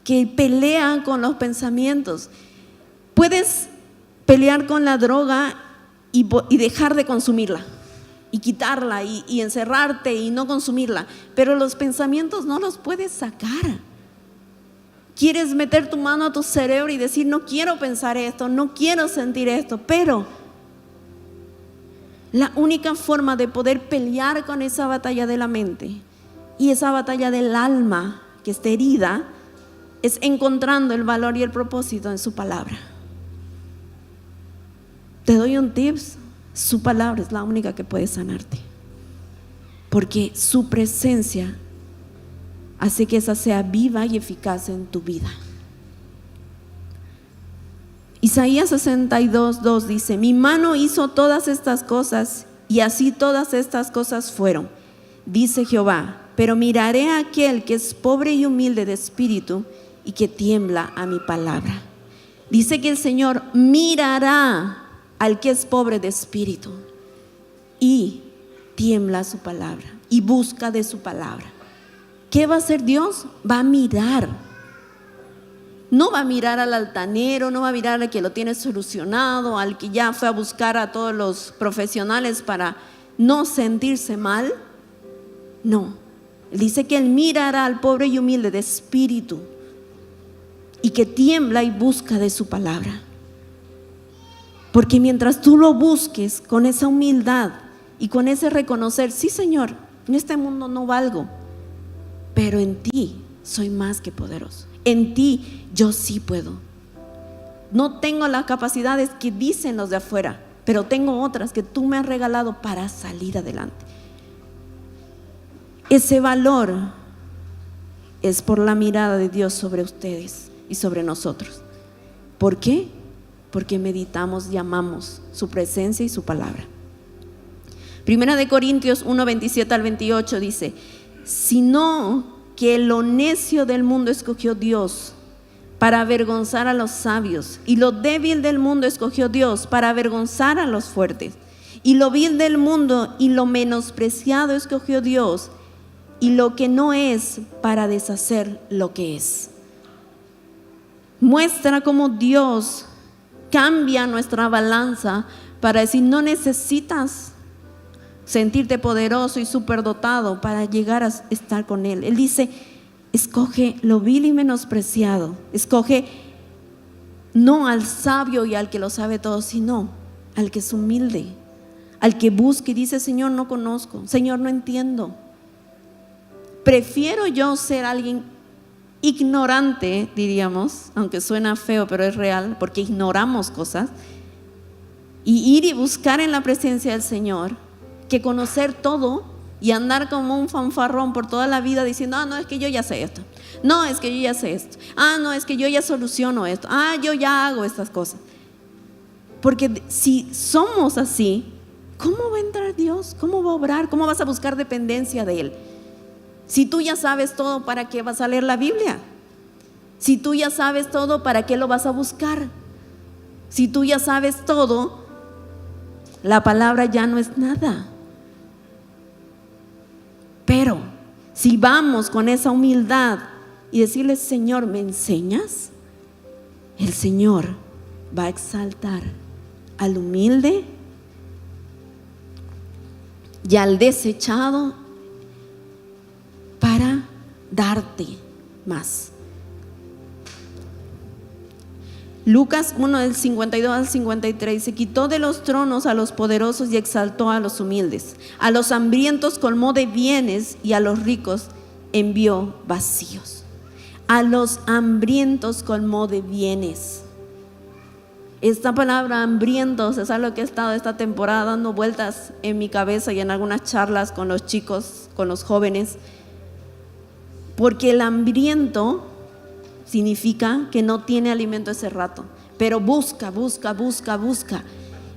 que pelean con los pensamientos. Puedes pelear con la droga y dejar de consumirla, y quitarla y encerrarte y no consumirla, pero los pensamientos no los puedes sacar. Quieres meter tu mano a tu cerebro y decir: no quiero pensar esto, no quiero sentir esto, pero la única forma de poder pelear con esa batalla de la mente y esa batalla del alma que está herida es encontrando el valor y el propósito en su palabra. Te doy un tips: su palabra es la única que puede sanarte, porque su presencia hace que esa sea viva y eficaz en tu vida. Isaías 62:2 dice: mi mano hizo todas estas cosas, y así todas estas cosas fueron, dice Jehová, pero miraré a aquel que es pobre y humilde de espíritu y que tiembla a mi palabra. Dice que el Señor mirará al que es pobre de espíritu y tiembla a su palabra y busca de su palabra. ¿Qué va a hacer Dios? Va a mirar. No va a mirar al altanero, no va a mirar al que lo tiene solucionado, al que ya fue a buscar a todos los profesionales para no sentirse mal. No, dice que Él mirará al pobre y humilde de espíritu y que tiembla y busca de su palabra. Porque mientras tú lo busques con esa humildad y con ese reconocer, sí, Señor, en este mundo no valgo, pero en ti soy más que poderoso. En ti yo sí puedo. No tengo las capacidades que dicen los de afuera, pero tengo otras que tú me has regalado para salir adelante. Ese valor es por la mirada de Dios sobre ustedes y sobre nosotros. ¿Por qué? Porque meditamos y amamos su presencia y su palabra. Primera de Corintios 1, 27 al 28 dice: sino que lo necio del mundo escogió Dios para avergonzar a los sabios, y lo débil del mundo escogió Dios para avergonzar a los fuertes, y lo vil del mundo y lo menospreciado escogió Dios, y lo que no es, para deshacer lo que es. Muestra cómo Dios cambia nuestra balanza para decir: no necesitas sentirte poderoso y superdotado para llegar a estar con Él. Él dice: escoge lo vil y menospreciado. Escoge no al sabio y al que lo sabe todo, sino al que es humilde, al que busca y dice: Señor, no conozco, Señor, no entiendo. Prefiero yo ser alguien ignorante, diríamos, aunque suena feo, pero es real, porque ignoramos cosas, y ir y buscar en la presencia del Señor, que conocer todo y andar como un fanfarrón por toda la vida diciendo: no, es que yo ya sé esto, no, es que yo ya sé esto, no, es que yo ya soluciono esto, yo ya hago estas cosas. Porque si somos así, ¿cómo va a entrar Dios? ¿Cómo va a obrar? ¿Cómo vas a buscar dependencia de Él? Si tú ya sabes todo, ¿para qué vas a leer la Biblia? Si tú ya sabes todo, ¿para qué lo vas a buscar? Si tú ya sabes todo, la palabra ya no es nada. Pero si vamos con esa humildad y decirle: Señor, ¿me enseñas? El Señor va a exaltar al humilde y al desechado para darte más. Lucas 1 del 52 al 53 se quitó de los tronos a los poderosos y exaltó a los humildes. A los hambrientos colmó de bienes y a los ricos envió vacíos. A los hambrientos colmó de bienes. Esta palabra hambrientos es algo que he estado esta temporada dando vueltas en mi cabeza y en algunas charlas con los chicos, con los jóvenes. Porque el hambriento significa que no tiene alimento ese rato, pero busca.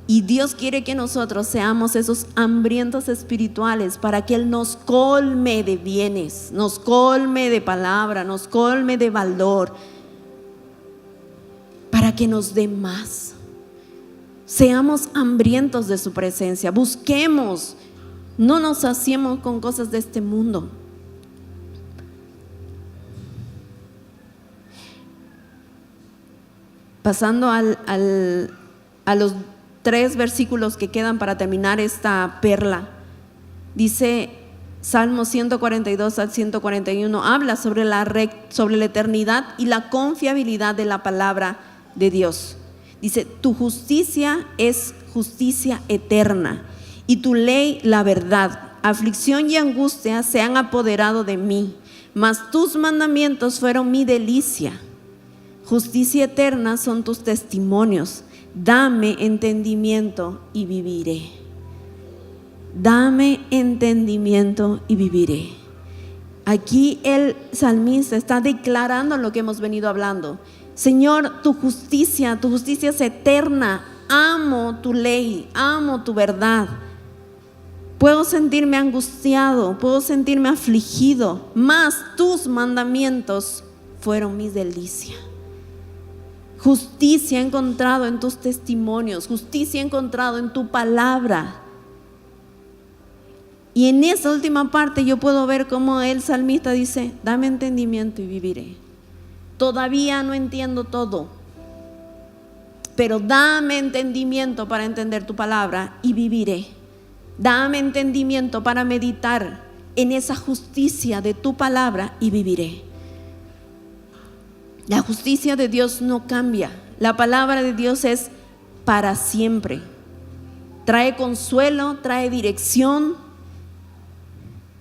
Y Dios quiere que nosotros seamos esos hambrientos espirituales para que Él nos colme de bienes, nos colme de palabra, nos colme de valor, para que nos dé más. Seamos hambrientos de su presencia, busquemos, no nos saciemos con cosas de este mundo. Pasando a los 3 versículos que quedan para terminar esta perla, dice Salmo 142 al 141, habla sobre la eternidad y la confiabilidad de la palabra de Dios. Dice: tu justicia es justicia eterna y tu ley la verdad. Aflicción y angustia se han apoderado de mí, mas tus mandamientos fueron mi delicia. Justicia eterna son tus testimonios. Dame entendimiento y viviré. Dame entendimiento y viviré. Aquí el salmista está declarando lo que hemos venido hablando. Señor, tu justicia es eterna. Amo tu ley, amo tu verdad. Puedo sentirme angustiado, puedo sentirme afligido, mas tus mandamientos fueron mi delicia. Justicia he encontrado en tus testimonios, justicia he encontrado en tu palabra. Y en esa última parte yo puedo ver cómo el salmista dice: dame entendimiento y viviré. Todavía no entiendo todo, pero dame entendimiento para entender tu palabra y viviré. Dame entendimiento para meditar en esa justicia de tu palabra y viviré. La justicia de Dios no cambia. La palabra de Dios es para siempre. Trae consuelo, trae dirección,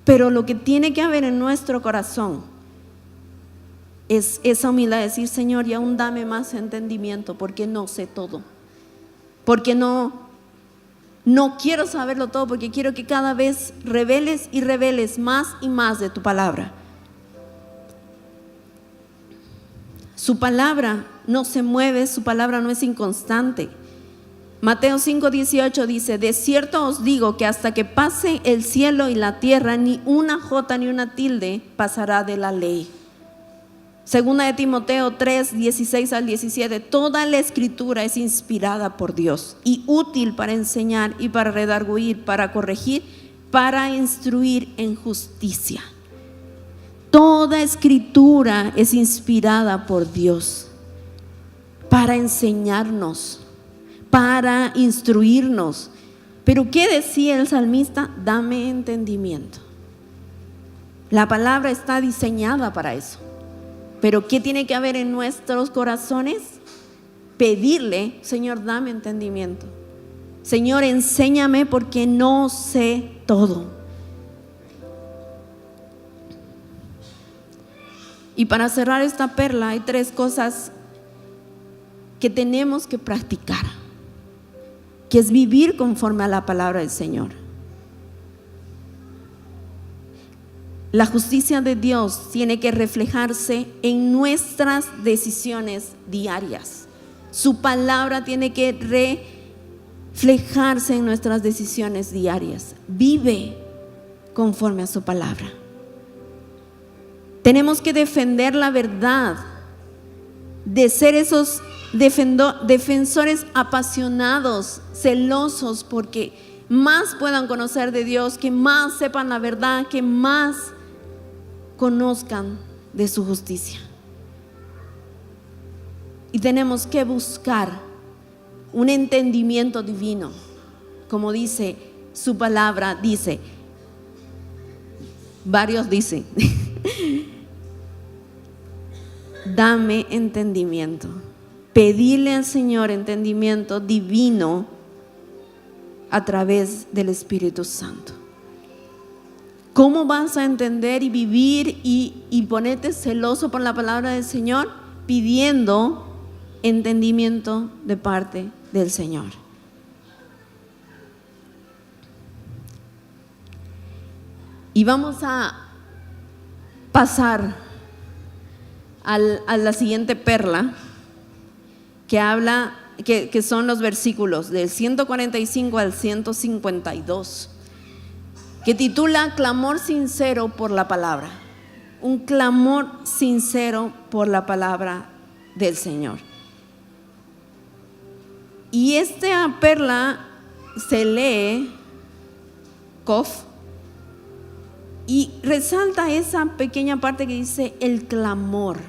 pero lo que tiene que haber en nuestro corazón es esa humildad de decir: Señor, y aún dame más entendimiento, porque no sé todo, porque no quiero saberlo todo, porque quiero que cada vez reveles y reveles más y más de tu palabra. Su palabra no se mueve, su palabra no es inconstante. Mateo 5:18 dice: de cierto os digo que hasta que pase el cielo y la tierra, ni una jota ni una tilde pasará de la ley. Segunda de Timoteo 3:16 al 17: toda la escritura es inspirada por Dios y útil para enseñar y para redarguir, para corregir, para instruir en justicia. Toda escritura es inspirada por Dios para enseñarnos, para instruirnos. Pero ¿qué decía el salmista? Dame entendimiento. La palabra está diseñada para eso. Pero ¿qué tiene que haber en nuestros corazones? Pedirle: Señor, dame entendimiento. Señor, enséñame, porque no sé todo. Y para cerrar esta perla, hay 3 cosas que tenemos que practicar, que es vivir conforme a la palabra del Señor. La justicia de Dios tiene que reflejarse en nuestras decisiones diarias. Su palabra tiene que reflejarse en nuestras decisiones diarias. Vive conforme a su palabra. Tenemos que defender la verdad, de ser esos defensores apasionados, celosos, porque más puedan conocer de Dios, que más sepan la verdad, que más conozcan de su justicia. Y tenemos que buscar un entendimiento divino, como dice su palabra, dice, varios dicen, dame entendimiento. Pedirle al Señor entendimiento divino a través del Espíritu Santo. ¿Cómo vas a entender y vivir y ponerte celoso por la palabra del Señor? Pidiendo entendimiento de parte del Señor. Y vamos a pasar a la siguiente perla, que habla, que son los versículos del 145 al 152, que titula Clamor sincero por la palabra. Un clamor sincero por la palabra del Señor. Y esta perla se lee Kof, y resalta esa pequeña parte que dice el clamor.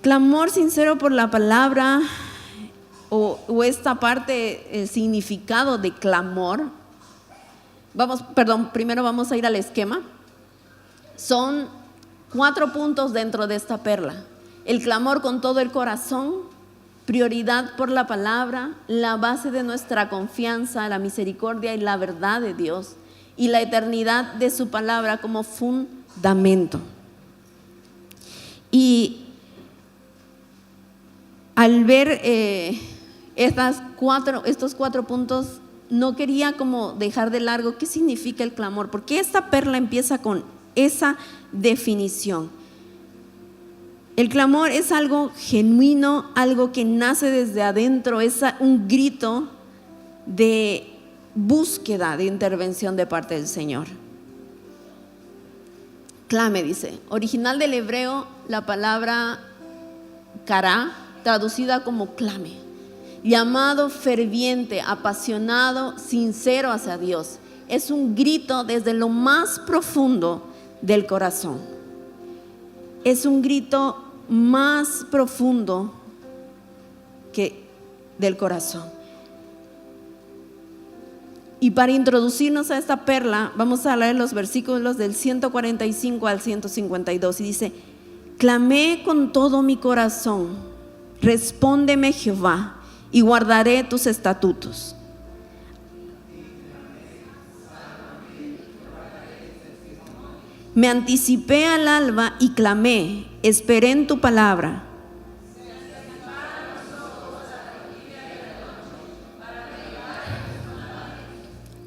Clamor sincero por la palabra, o esta parte, el significado de clamor. Primero vamos a ir al esquema. Son 4 puntos dentro de esta perla. El clamor con todo el corazón, prioridad por la palabra, la base de nuestra confianza, la misericordia y la verdad de Dios, y la eternidad de su palabra como fundamento. Y al ver estos 4 puntos, no quería como dejar de largo qué significa el clamor, porque esta perla empieza con esa definición. El clamor es algo genuino, algo que nace desde adentro, es un grito de búsqueda de intervención de parte del Señor. Clame, dice. Original del hebreo, la palabra kará, traducida como clame. Llamado ferviente, apasionado, sincero hacia Dios. Es un grito desde lo más profundo del corazón. Es un grito más profundo que del corazón. Y para introducirnos a esta perla, vamos a leer los versículos del 145 al 152. Y dice: clamé con todo mi corazón, Respóndeme, Jehová, y guardaré tus estatutos. Me anticipé al alba y clamé, esperé en tu palabra.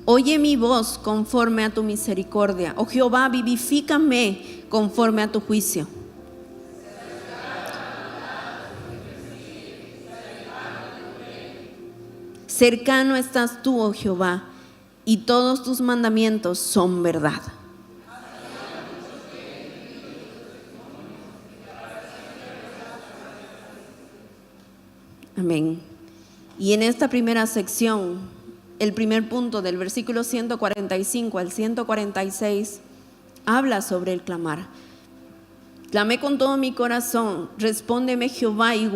Oye mi voz conforme a tu misericordia. Oh Jehová, vivifícame conforme a tu juicio. Cercano estás tú, oh Jehová, y todos tus mandamientos son verdad. Amén. Y en esta primera sección, el primer punto del versículo 145 al 146 habla sobre el clamar. Clamé con todo mi corazón, respóndeme, Jehová, y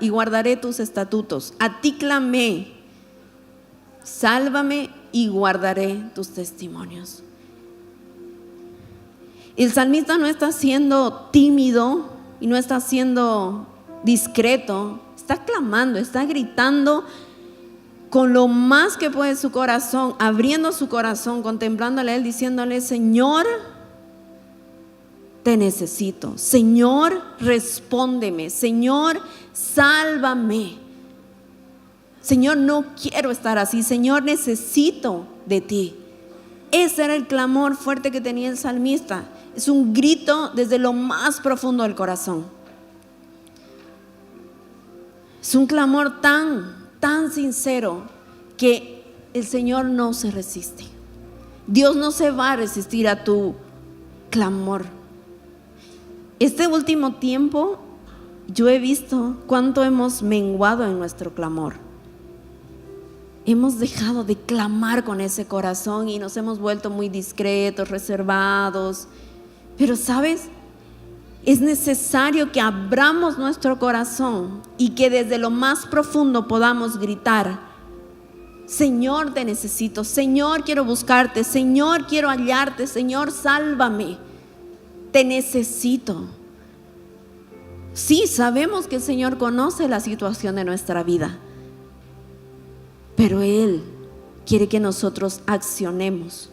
guardaré tus estatutos. A ti clamé, sálvame y guardaré tus testimonios. El salmista no está siendo tímido y no está siendo discreto, está clamando, está gritando con lo más que puede su corazón, abriendo su corazón, contemplándole a él, diciéndole: Señor, te necesito. Señor, respóndeme. Señor, sálvame. Señor, no quiero estar así. Señor, necesito de ti. Ese era el clamor fuerte que tenía el salmista. Es un grito desde lo más profundo del corazón. Es un clamor tan sincero que el Señor no se resiste. Dios no se va a resistir a tu clamor. Este último tiempo yo he visto cuánto hemos menguado en nuestro clamor. Hemos dejado de clamar con ese corazón y nos hemos vuelto muy discretos, reservados. Pero ¿sabes? Es necesario que abramos nuestro corazón y que desde lo más profundo podamos gritar: Señor, te necesito. Señor, quiero buscarte. Señor, quiero hallarte. Señor, sálvame. Te necesito. Sí, sabemos que el Señor conoce la situación de nuestra vida, pero Él quiere que nosotros accionemos.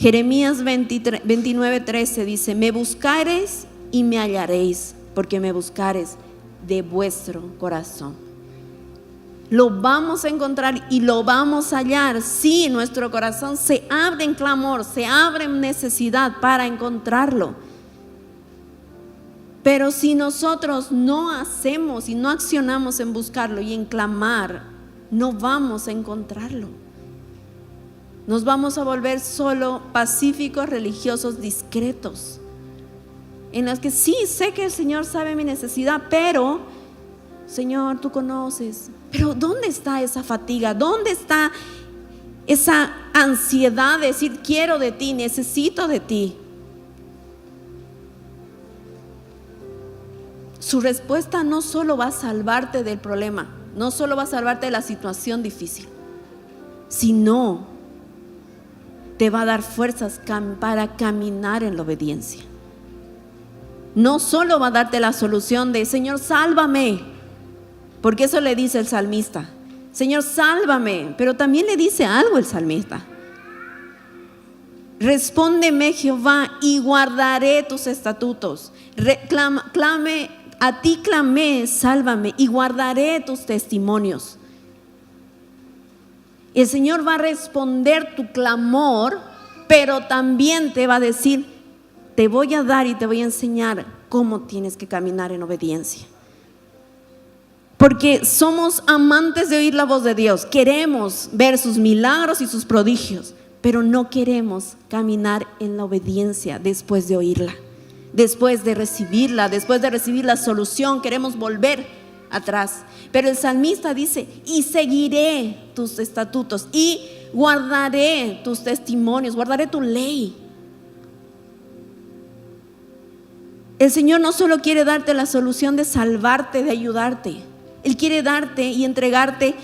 Jeremías 29:13 dice: me buscareis y me hallaréis, porque me buscareis de vuestro corazón. Lo vamos a encontrar y lo vamos a hallar si nuestro corazón se abre en clamor, se abre en necesidad para encontrarlo. Pero si nosotros no hacemos y no accionamos en buscarlo y en clamar, no vamos a encontrarlo. Nos vamos a volver solo pacíficos, religiosos, discretos, en los que sí, sé que el Señor sabe mi necesidad, pero Señor, tú conoces. Pero ¿dónde está esa fatiga? ¿Dónde está esa ansiedad de decir: quiero de ti, necesito de ti? Su respuesta no solo va a salvarte del problema, no solo va a salvarte de la situación difícil, sino te va a dar fuerzas para caminar en la obediencia. No solo va a darte la solución de: Señor, sálvame, porque eso le dice el salmista: Señor, sálvame. Pero también le dice algo el salmista: respóndeme, Jehová, y guardaré tus estatutos. A ti clamé, sálvame, y guardaré tus testimonios. El Señor va a responder tu clamor, pero también te va a decir: te voy a dar y te voy a enseñar cómo tienes que caminar en obediencia. Porque somos amantes de oír la voz de Dios, queremos ver sus milagros y sus prodigios, pero no queremos caminar en la obediencia después de oírla, después de recibirla, después de recibir la solución. Queremos volver atrás. Pero el salmista dice: y seguiré tus estatutos y guardaré tus testimonios, guardaré tu ley. El Señor no solo quiere darte la solución de salvarte, de ayudarte. Él quiere darte y entregarte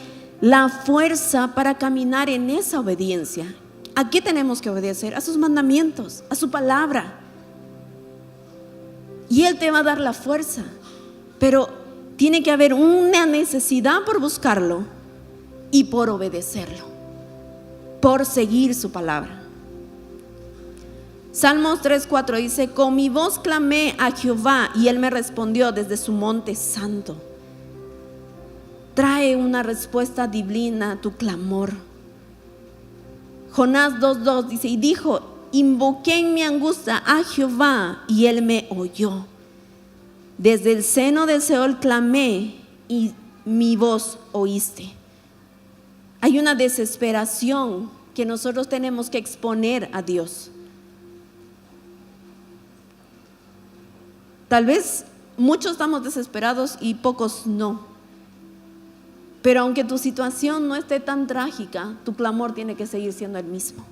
la fuerza para caminar en esa obediencia. ¿A qué tenemos que obedecer? A sus mandamientos, a su palabra. Y Él te va a dar la fuerza. Pero Tiene que haber una necesidad por buscarlo y por obedecerlo, por seguir su palabra. Salmos 3:4 dice: con mi voz clamé a Jehová y Él me respondió desde su monte santo. Trae una respuesta divina a tu clamor. Jonás 2:2 dice: y dijo: invoqué en mi angustia a Jehová y Él me oyó. Desde el seno del Seol clamé y mi voz oíste. Hay una desesperación que nosotros tenemos que exponer a Dios. Tal vez muchos estamos desesperados y pocos no. Pero aunque tu situación no esté tan trágica, tu clamor tiene que seguir siendo el mismo.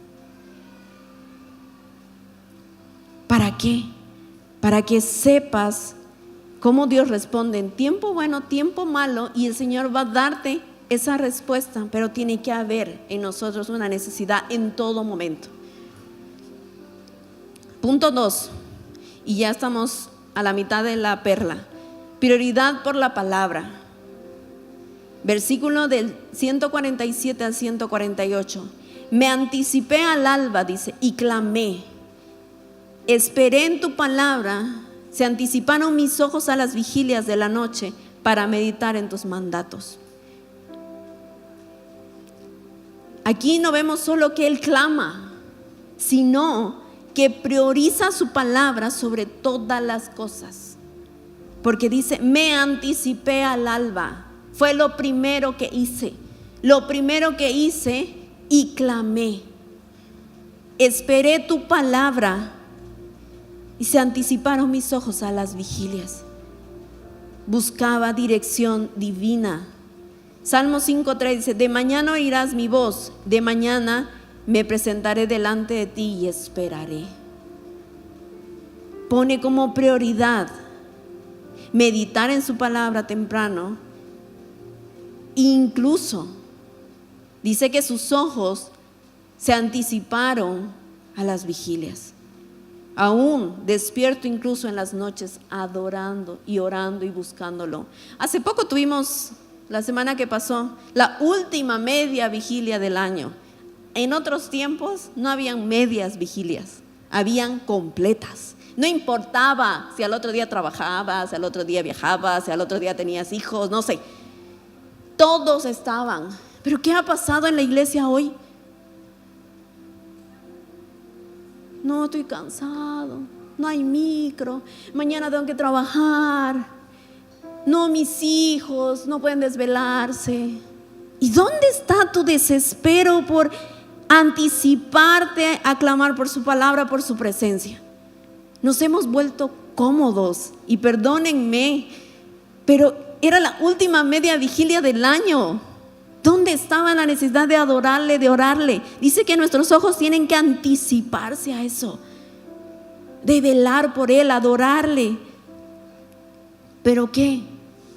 ¿Para qué? Para que sepas cómo Dios responde en tiempo bueno, tiempo malo, y el Señor va a darte esa respuesta, pero tiene que haber en nosotros una necesidad en todo momento. Punto 2, y ya estamos a la mitad de la perla. Prioridad por la palabra. Versículo del 147 al 148. Me anticipé al alba, dice, y clamé. Esperé en tu palabra. Se anticiparon mis ojos a las vigilias de la noche para meditar en tus mandatos. Aquí no vemos solo que Él clama, sino que prioriza su palabra sobre todas las cosas. Porque dice: me anticipé al alba. Fue lo primero que hice. Lo primero que hice y clamé. Esperé tu palabra y se anticiparon mis ojos a las vigilias. Buscaba dirección divina. Salmo 5:3 dice: de mañana oirás mi voz, de mañana me presentaré delante de ti y esperaré. Pone como prioridad meditar en su palabra temprano. Incluso dice que sus ojos se anticiparon a las vigilias. Aún despierto incluso en las noches, adorando y orando y buscándolo. Hace poco tuvimos, la semana que pasó, la última media vigilia del año. En otros tiempos no habían medias vigilias, habían completas. No importaba si al otro día trabajabas, si al otro día viajabas, si al otro día tenías hijos, no sé. Todos estaban. Pero ¿qué ha pasado en la iglesia hoy? No, estoy cansado, no hay micro, mañana tengo que trabajar. No, mis hijos no pueden desvelarse. ¿Y dónde está tu desespero por anticiparte a clamar por su palabra, por su presencia? Nos hemos vuelto cómodos, y perdónenme, pero era la última media vigilia del año. ¿Dónde estaba la necesidad de adorarle, de orarle? Dice que nuestros ojos tienen que anticiparse a eso, de velar por Él, adorarle. ¿Pero qué?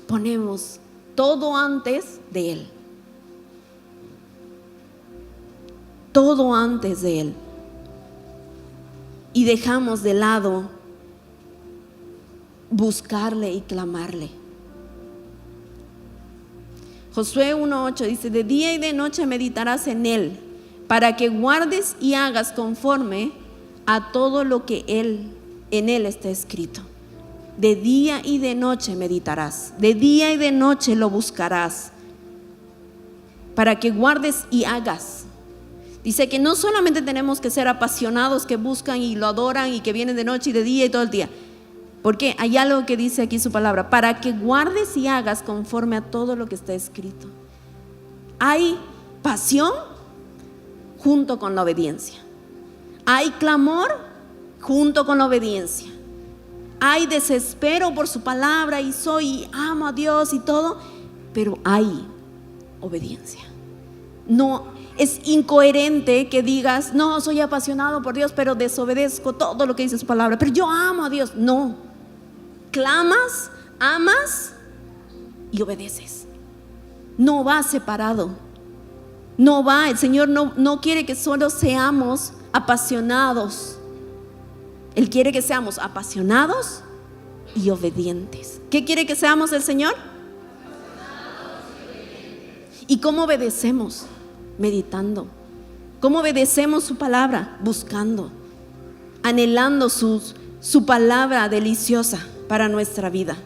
Ponemos todo antes de Él. Todo antes de Él. Y dejamos de lado buscarle y clamarle. Josué 1:8 dice: de día y de noche meditarás en Él, para que guardes y hagas conforme a todo lo que en Él está escrito. De día y de noche meditarás, de día y de noche lo buscarás, para que guardes y hagas. Dice que no solamente tenemos que ser apasionados que buscan y lo adoran y que vienen de noche y de día y todo el día, porque hay algo que dice aquí su palabra: para que guardes y hagas conforme a todo lo que está escrito. Hay pasión junto con la obediencia. Hay clamor junto con la obediencia. Hay desespero por su palabra y amo a Dios y todo, pero hay obediencia. No es incoherente que digas: no, soy apasionado por Dios, pero desobedezco todo lo que dice su palabra, pero yo amo a Dios. No, clamas, amas y obedeces. No va separado. No va, el Señor no quiere que solo seamos apasionados. Él quiere que seamos apasionados y obedientes. ¿Qué quiere que seamos el Señor? ¿Y cómo obedecemos? Meditando. ¿Cómo obedecemos su palabra? Buscando, anhelando su palabra deliciosa para nuestra vida.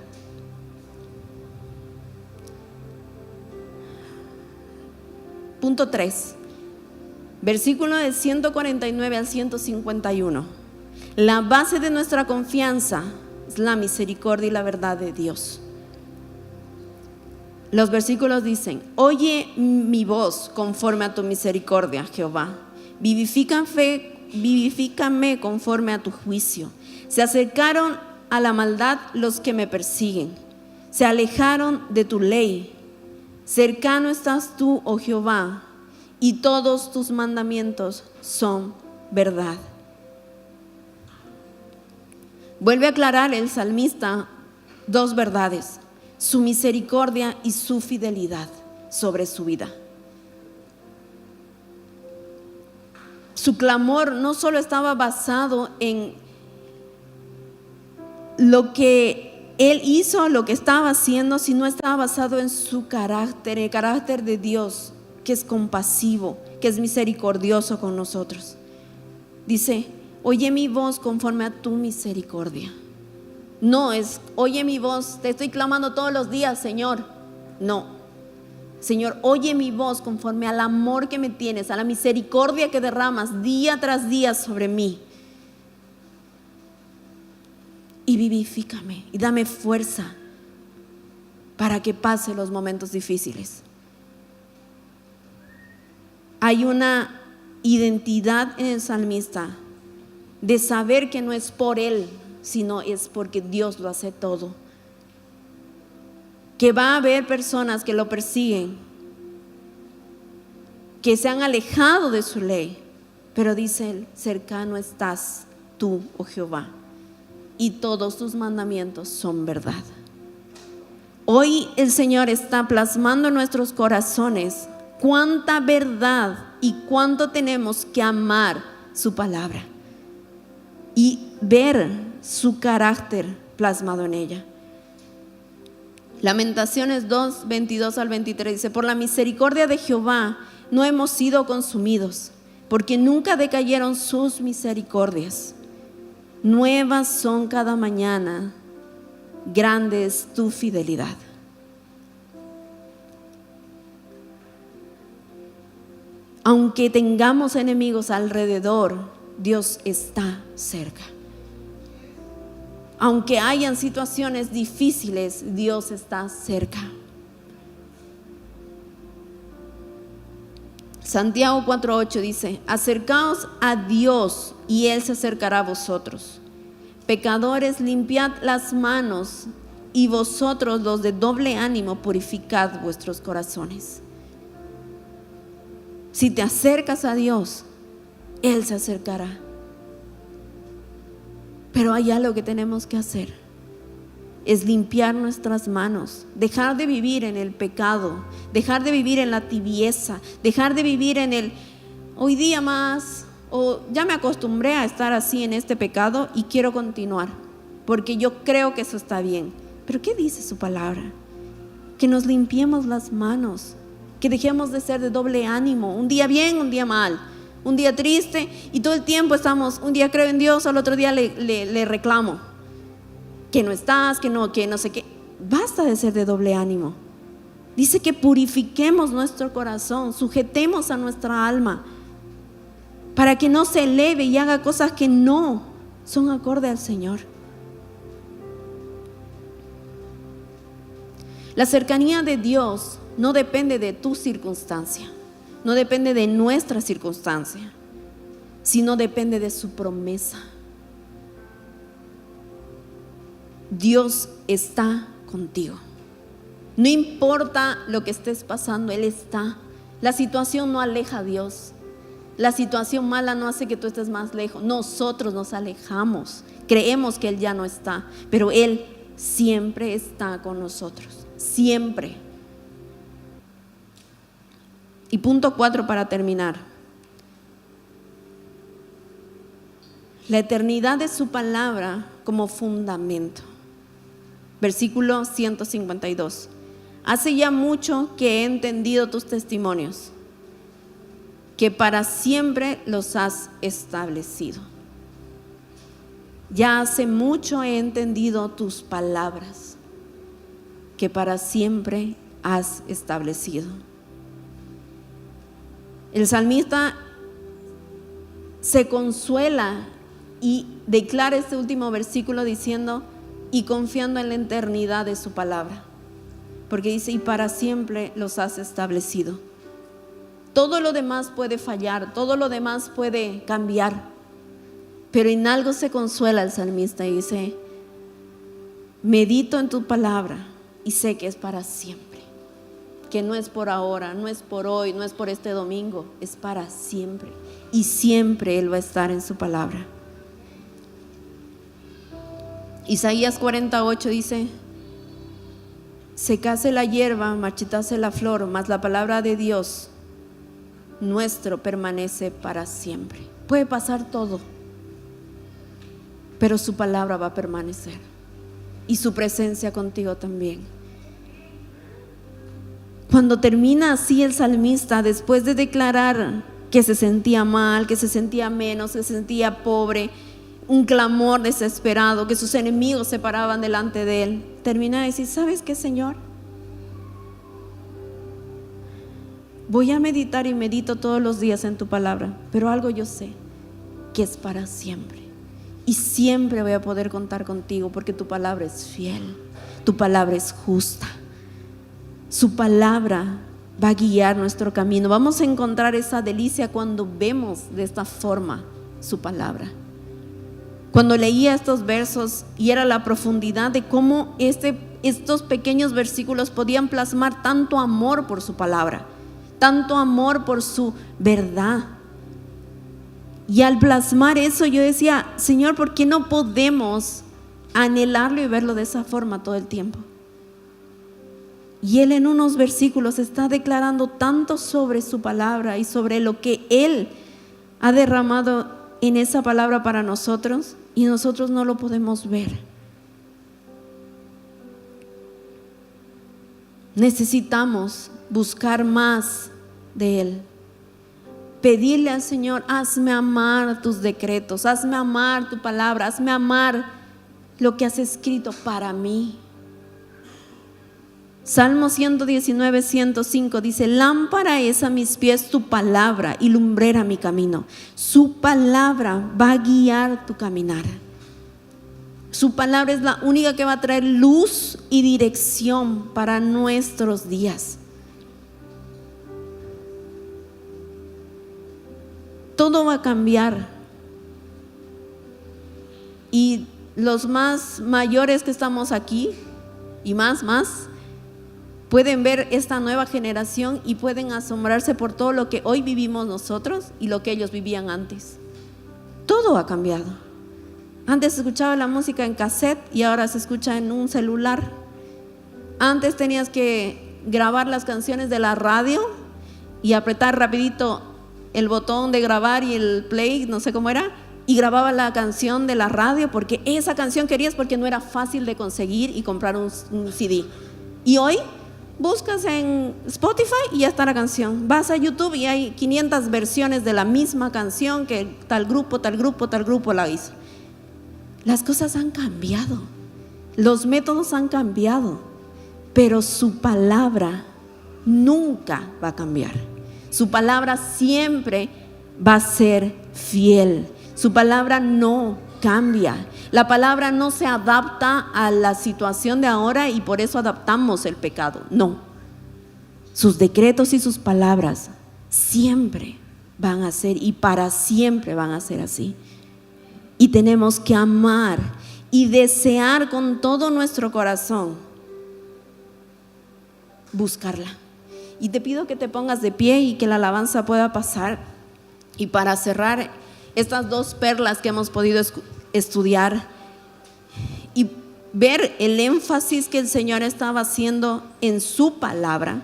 Punto 3, versículo del 149 al 151. La base de nuestra confianza es la misericordia y la verdad de Dios. Los versículos dicen: oye mi voz conforme a tu misericordia, Jehová. Vivifícame conforme a tu juicio. Se acercaron a la maldad los que me persiguen. Se alejaron de tu ley. Cercano estás tú, oh Jehová, y todos tus mandamientos son verdad. Vuelve a aclarar el salmista dos verdades: su misericordia y su fidelidad sobre su vida. Su clamor no solo estaba basado en lo que él hizo, lo que estaba haciendo, sino estaba basado en su carácter, el carácter de Dios, que es compasivo, que es misericordioso con nosotros. Dice: oye mi voz conforme a tu misericordia. No es: oye mi voz, te estoy clamando todos los días, Señor. No, Señor, oye mi voz conforme al amor que me tienes, a la misericordia que derramas día tras día sobre mí. Y vivifícame y dame fuerza para que pase los momentos difíciles. Hay una identidad en el salmista de saber que no es por él, sino es porque Dios lo hace todo. Que va a haber personas que lo persiguen, que se han alejado de su ley, pero dice él: cercano estás tú, oh Jehová, y todos tus mandamientos son verdad. Hoy el Señor está plasmando en nuestros corazones cuánta verdad y cuánto tenemos que amar su palabra y ver su carácter plasmado en ella. Lamentaciones 2, 22 al 23 dice: por la misericordia de Jehová no hemos sido consumidos, porque nunca decayeron sus misericordias. Nuevas son cada mañana, grande es tu fidelidad. Aunque tengamos enemigos alrededor, Dios está cerca. Aunque hayan situaciones difíciles, Dios está cerca. Santiago 4:8 dice: acercaos a Dios y Él se acercará a vosotros. Pecadores, limpiad las manos, y vosotros los de doble ánimo, purificad vuestros corazones. Si te acercas a Dios, Él se acercará. Pero hay algo que tenemos que hacer: es limpiar nuestras manos, dejar de vivir en el pecado, dejar de vivir en la tibieza, dejar de vivir en el hoy día más, o ya me acostumbré a estar así en este pecado y quiero continuar porque yo creo que eso está bien. Pero ¿qué dice su palabra? Que nos limpiemos las manos, que dejemos de ser de doble ánimo, un día bien, un día mal, un día triste, y todo el tiempo estamos: un día creo en Dios, al otro día le reclamo que no estás, que no sé qué. Basta de ser de doble ánimo. Dice que purifiquemos nuestro corazón, sujetemos a nuestra alma para que no se eleve y haga cosas que no son acorde al Señor. La cercanía de Dios no depende de tu circunstancia, no depende de nuestra circunstancia, sino depende de su promesa. Dios está contigo. No importa lo que estés pasando, Él está. La situación no aleja a Dios. La situación mala no hace que tú estés más lejos. Nosotros nos alejamos, creemos que Él ya no está, pero Él siempre está con nosotros, siempre. Y punto 4 para terminar: la eternidad de su palabra como fundamento. Versículo 152: hace ya mucho que he entendido tus testimonios, que para siempre los has establecido. Ya hace mucho he entendido tus palabras, que para siempre has establecido. El salmista se consuela y declara este último versículo diciendo, y confiando en la eternidad de su palabra, porque dice, y para siempre los has establecido. Todo lo demás puede fallar, todo lo demás puede cambiar, pero en algo se consuela el salmista y dice, medito en tu palabra y sé que es para siempre, que no es por ahora, no es por hoy, no es por este domingo, es para siempre, y siempre Él va a estar en su palabra. Isaías 48 dice, secase la hierba, marchitase la flor, mas la palabra de Dios nuestro permanece para siempre. Puede pasar todo, pero su palabra va a permanecer, y su presencia contigo también. Cuando termina así el salmista, después de declarar que se sentía mal, que se sentía menos, que se sentía pobre, un clamor desesperado, que sus enemigos se paraban delante de él, termina de decir, ¿sabes qué, Señor? Voy a meditar y medito todos los días en tu palabra, pero algo yo sé, que es para siempre, y siempre voy a poder contar contigo, porque tu palabra es fiel, tu palabra es justa, su palabra va a guiar nuestro camino. Vamos a encontrar esa delicia cuando vemos de esta forma su palabra. Cuando leía estos versos y era la profundidad de cómo estos pequeños versículos podían plasmar tanto amor por su palabra, tanto amor por su verdad. Y al plasmar eso yo decía, Señor, ¿por qué no podemos anhelarlo y verlo de esa forma todo el tiempo? Y Él en unos versículos está declarando tanto sobre su palabra y sobre lo que Él ha derramado en esa palabra para nosotros, y nosotros no lo podemos ver. Necesitamos buscar más de Él, pedirle al Señor, hazme amar tus decretos, hazme amar tu palabra, hazme amar lo que has escrito para mí. Salmo 119, 105 dice, lámpara es a mis pies tu palabra y lumbrera mi camino. Su palabra va a guiar tu caminar. Su palabra es la única que va a traer luz y dirección para nuestros días. Todo va a cambiar. Y los más mayores que estamos aquí, y más, pueden ver esta nueva generación y pueden asombrarse por todo lo que hoy vivimos nosotros y lo que ellos vivían antes. Todo ha cambiado. Antes se escuchaba la música en cassette y ahora se escucha en un celular. Antes tenías que grabar las canciones de la radio y apretar rapidito el botón de grabar y el play, no sé cómo era, y grababa la canción de la radio porque esa canción querías, porque no era fácil de conseguir y comprar un CD. Y hoy buscas en Spotify y ya está la canción. Vas a YouTube y hay 500 versiones de la misma canción que tal grupo la hizo. Las cosas han cambiado, los métodos han cambiado, pero su palabra nunca va a cambiar. Su palabra siempre va a ser fiel. Su palabra no cambia. La palabra no se adapta a la situación de ahora y por eso adaptamos el pecado. No. Sus decretos y sus palabras siempre van a ser y para siempre van a ser así. Y tenemos que amar y desear con todo nuestro corazón buscarla. Y te pido que te pongas de pie y que la alabanza pueda pasar. Y para cerrar estas dos perlas que hemos podido estudiar y ver el énfasis que el Señor estaba haciendo en su palabra,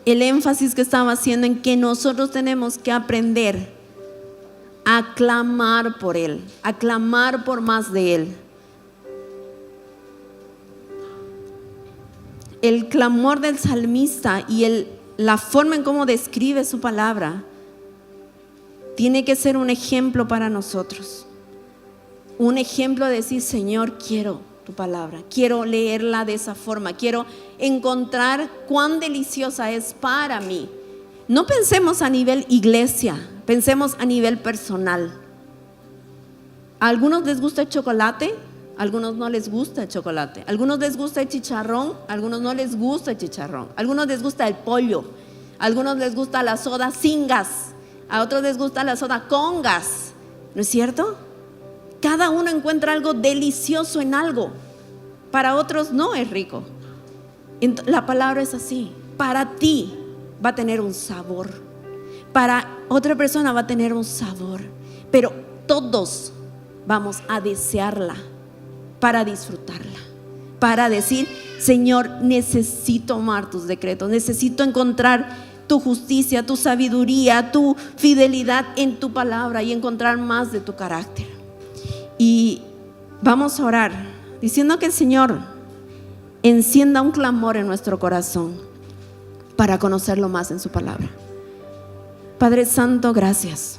el énfasis que estaba haciendo en que nosotros tenemos que aprender a clamar por Él, a clamar por más de Él. el clamor del salmista y la forma en cómo describe su palabra tiene que ser un ejemplo para nosotros. Un ejemplo de decir, Señor, quiero tu palabra, quiero leerla de esa forma, quiero encontrar cuán deliciosa es para mí. No pensemos a nivel iglesia, pensemos a nivel personal. ¿A algunos les gusta el chocolate? A algunos no les gusta el chocolate. ¿A algunos les gusta el chicharrón? A algunos no les gusta el chicharrón. A algunos les gusta el pollo. A algunos les gusta la soda sin gas. A otros les gusta la soda con gas. ¿No es cierto? Cada uno encuentra algo delicioso en algo. Para otros no es rico. La palabra es así. Para ti va a tener un sabor. Para otra persona va a tener un sabor. Pero todos vamos a desearla para disfrutarla. Para decir, Señor, necesito amar tus decretos. Necesito encontrar tu justicia, tu sabiduría, tu fidelidad en tu palabra y encontrar más de tu carácter. Y vamos a orar diciendo que el Señor encienda un clamor en nuestro corazón para conocerlo más en su palabra. Padre Santo, gracias.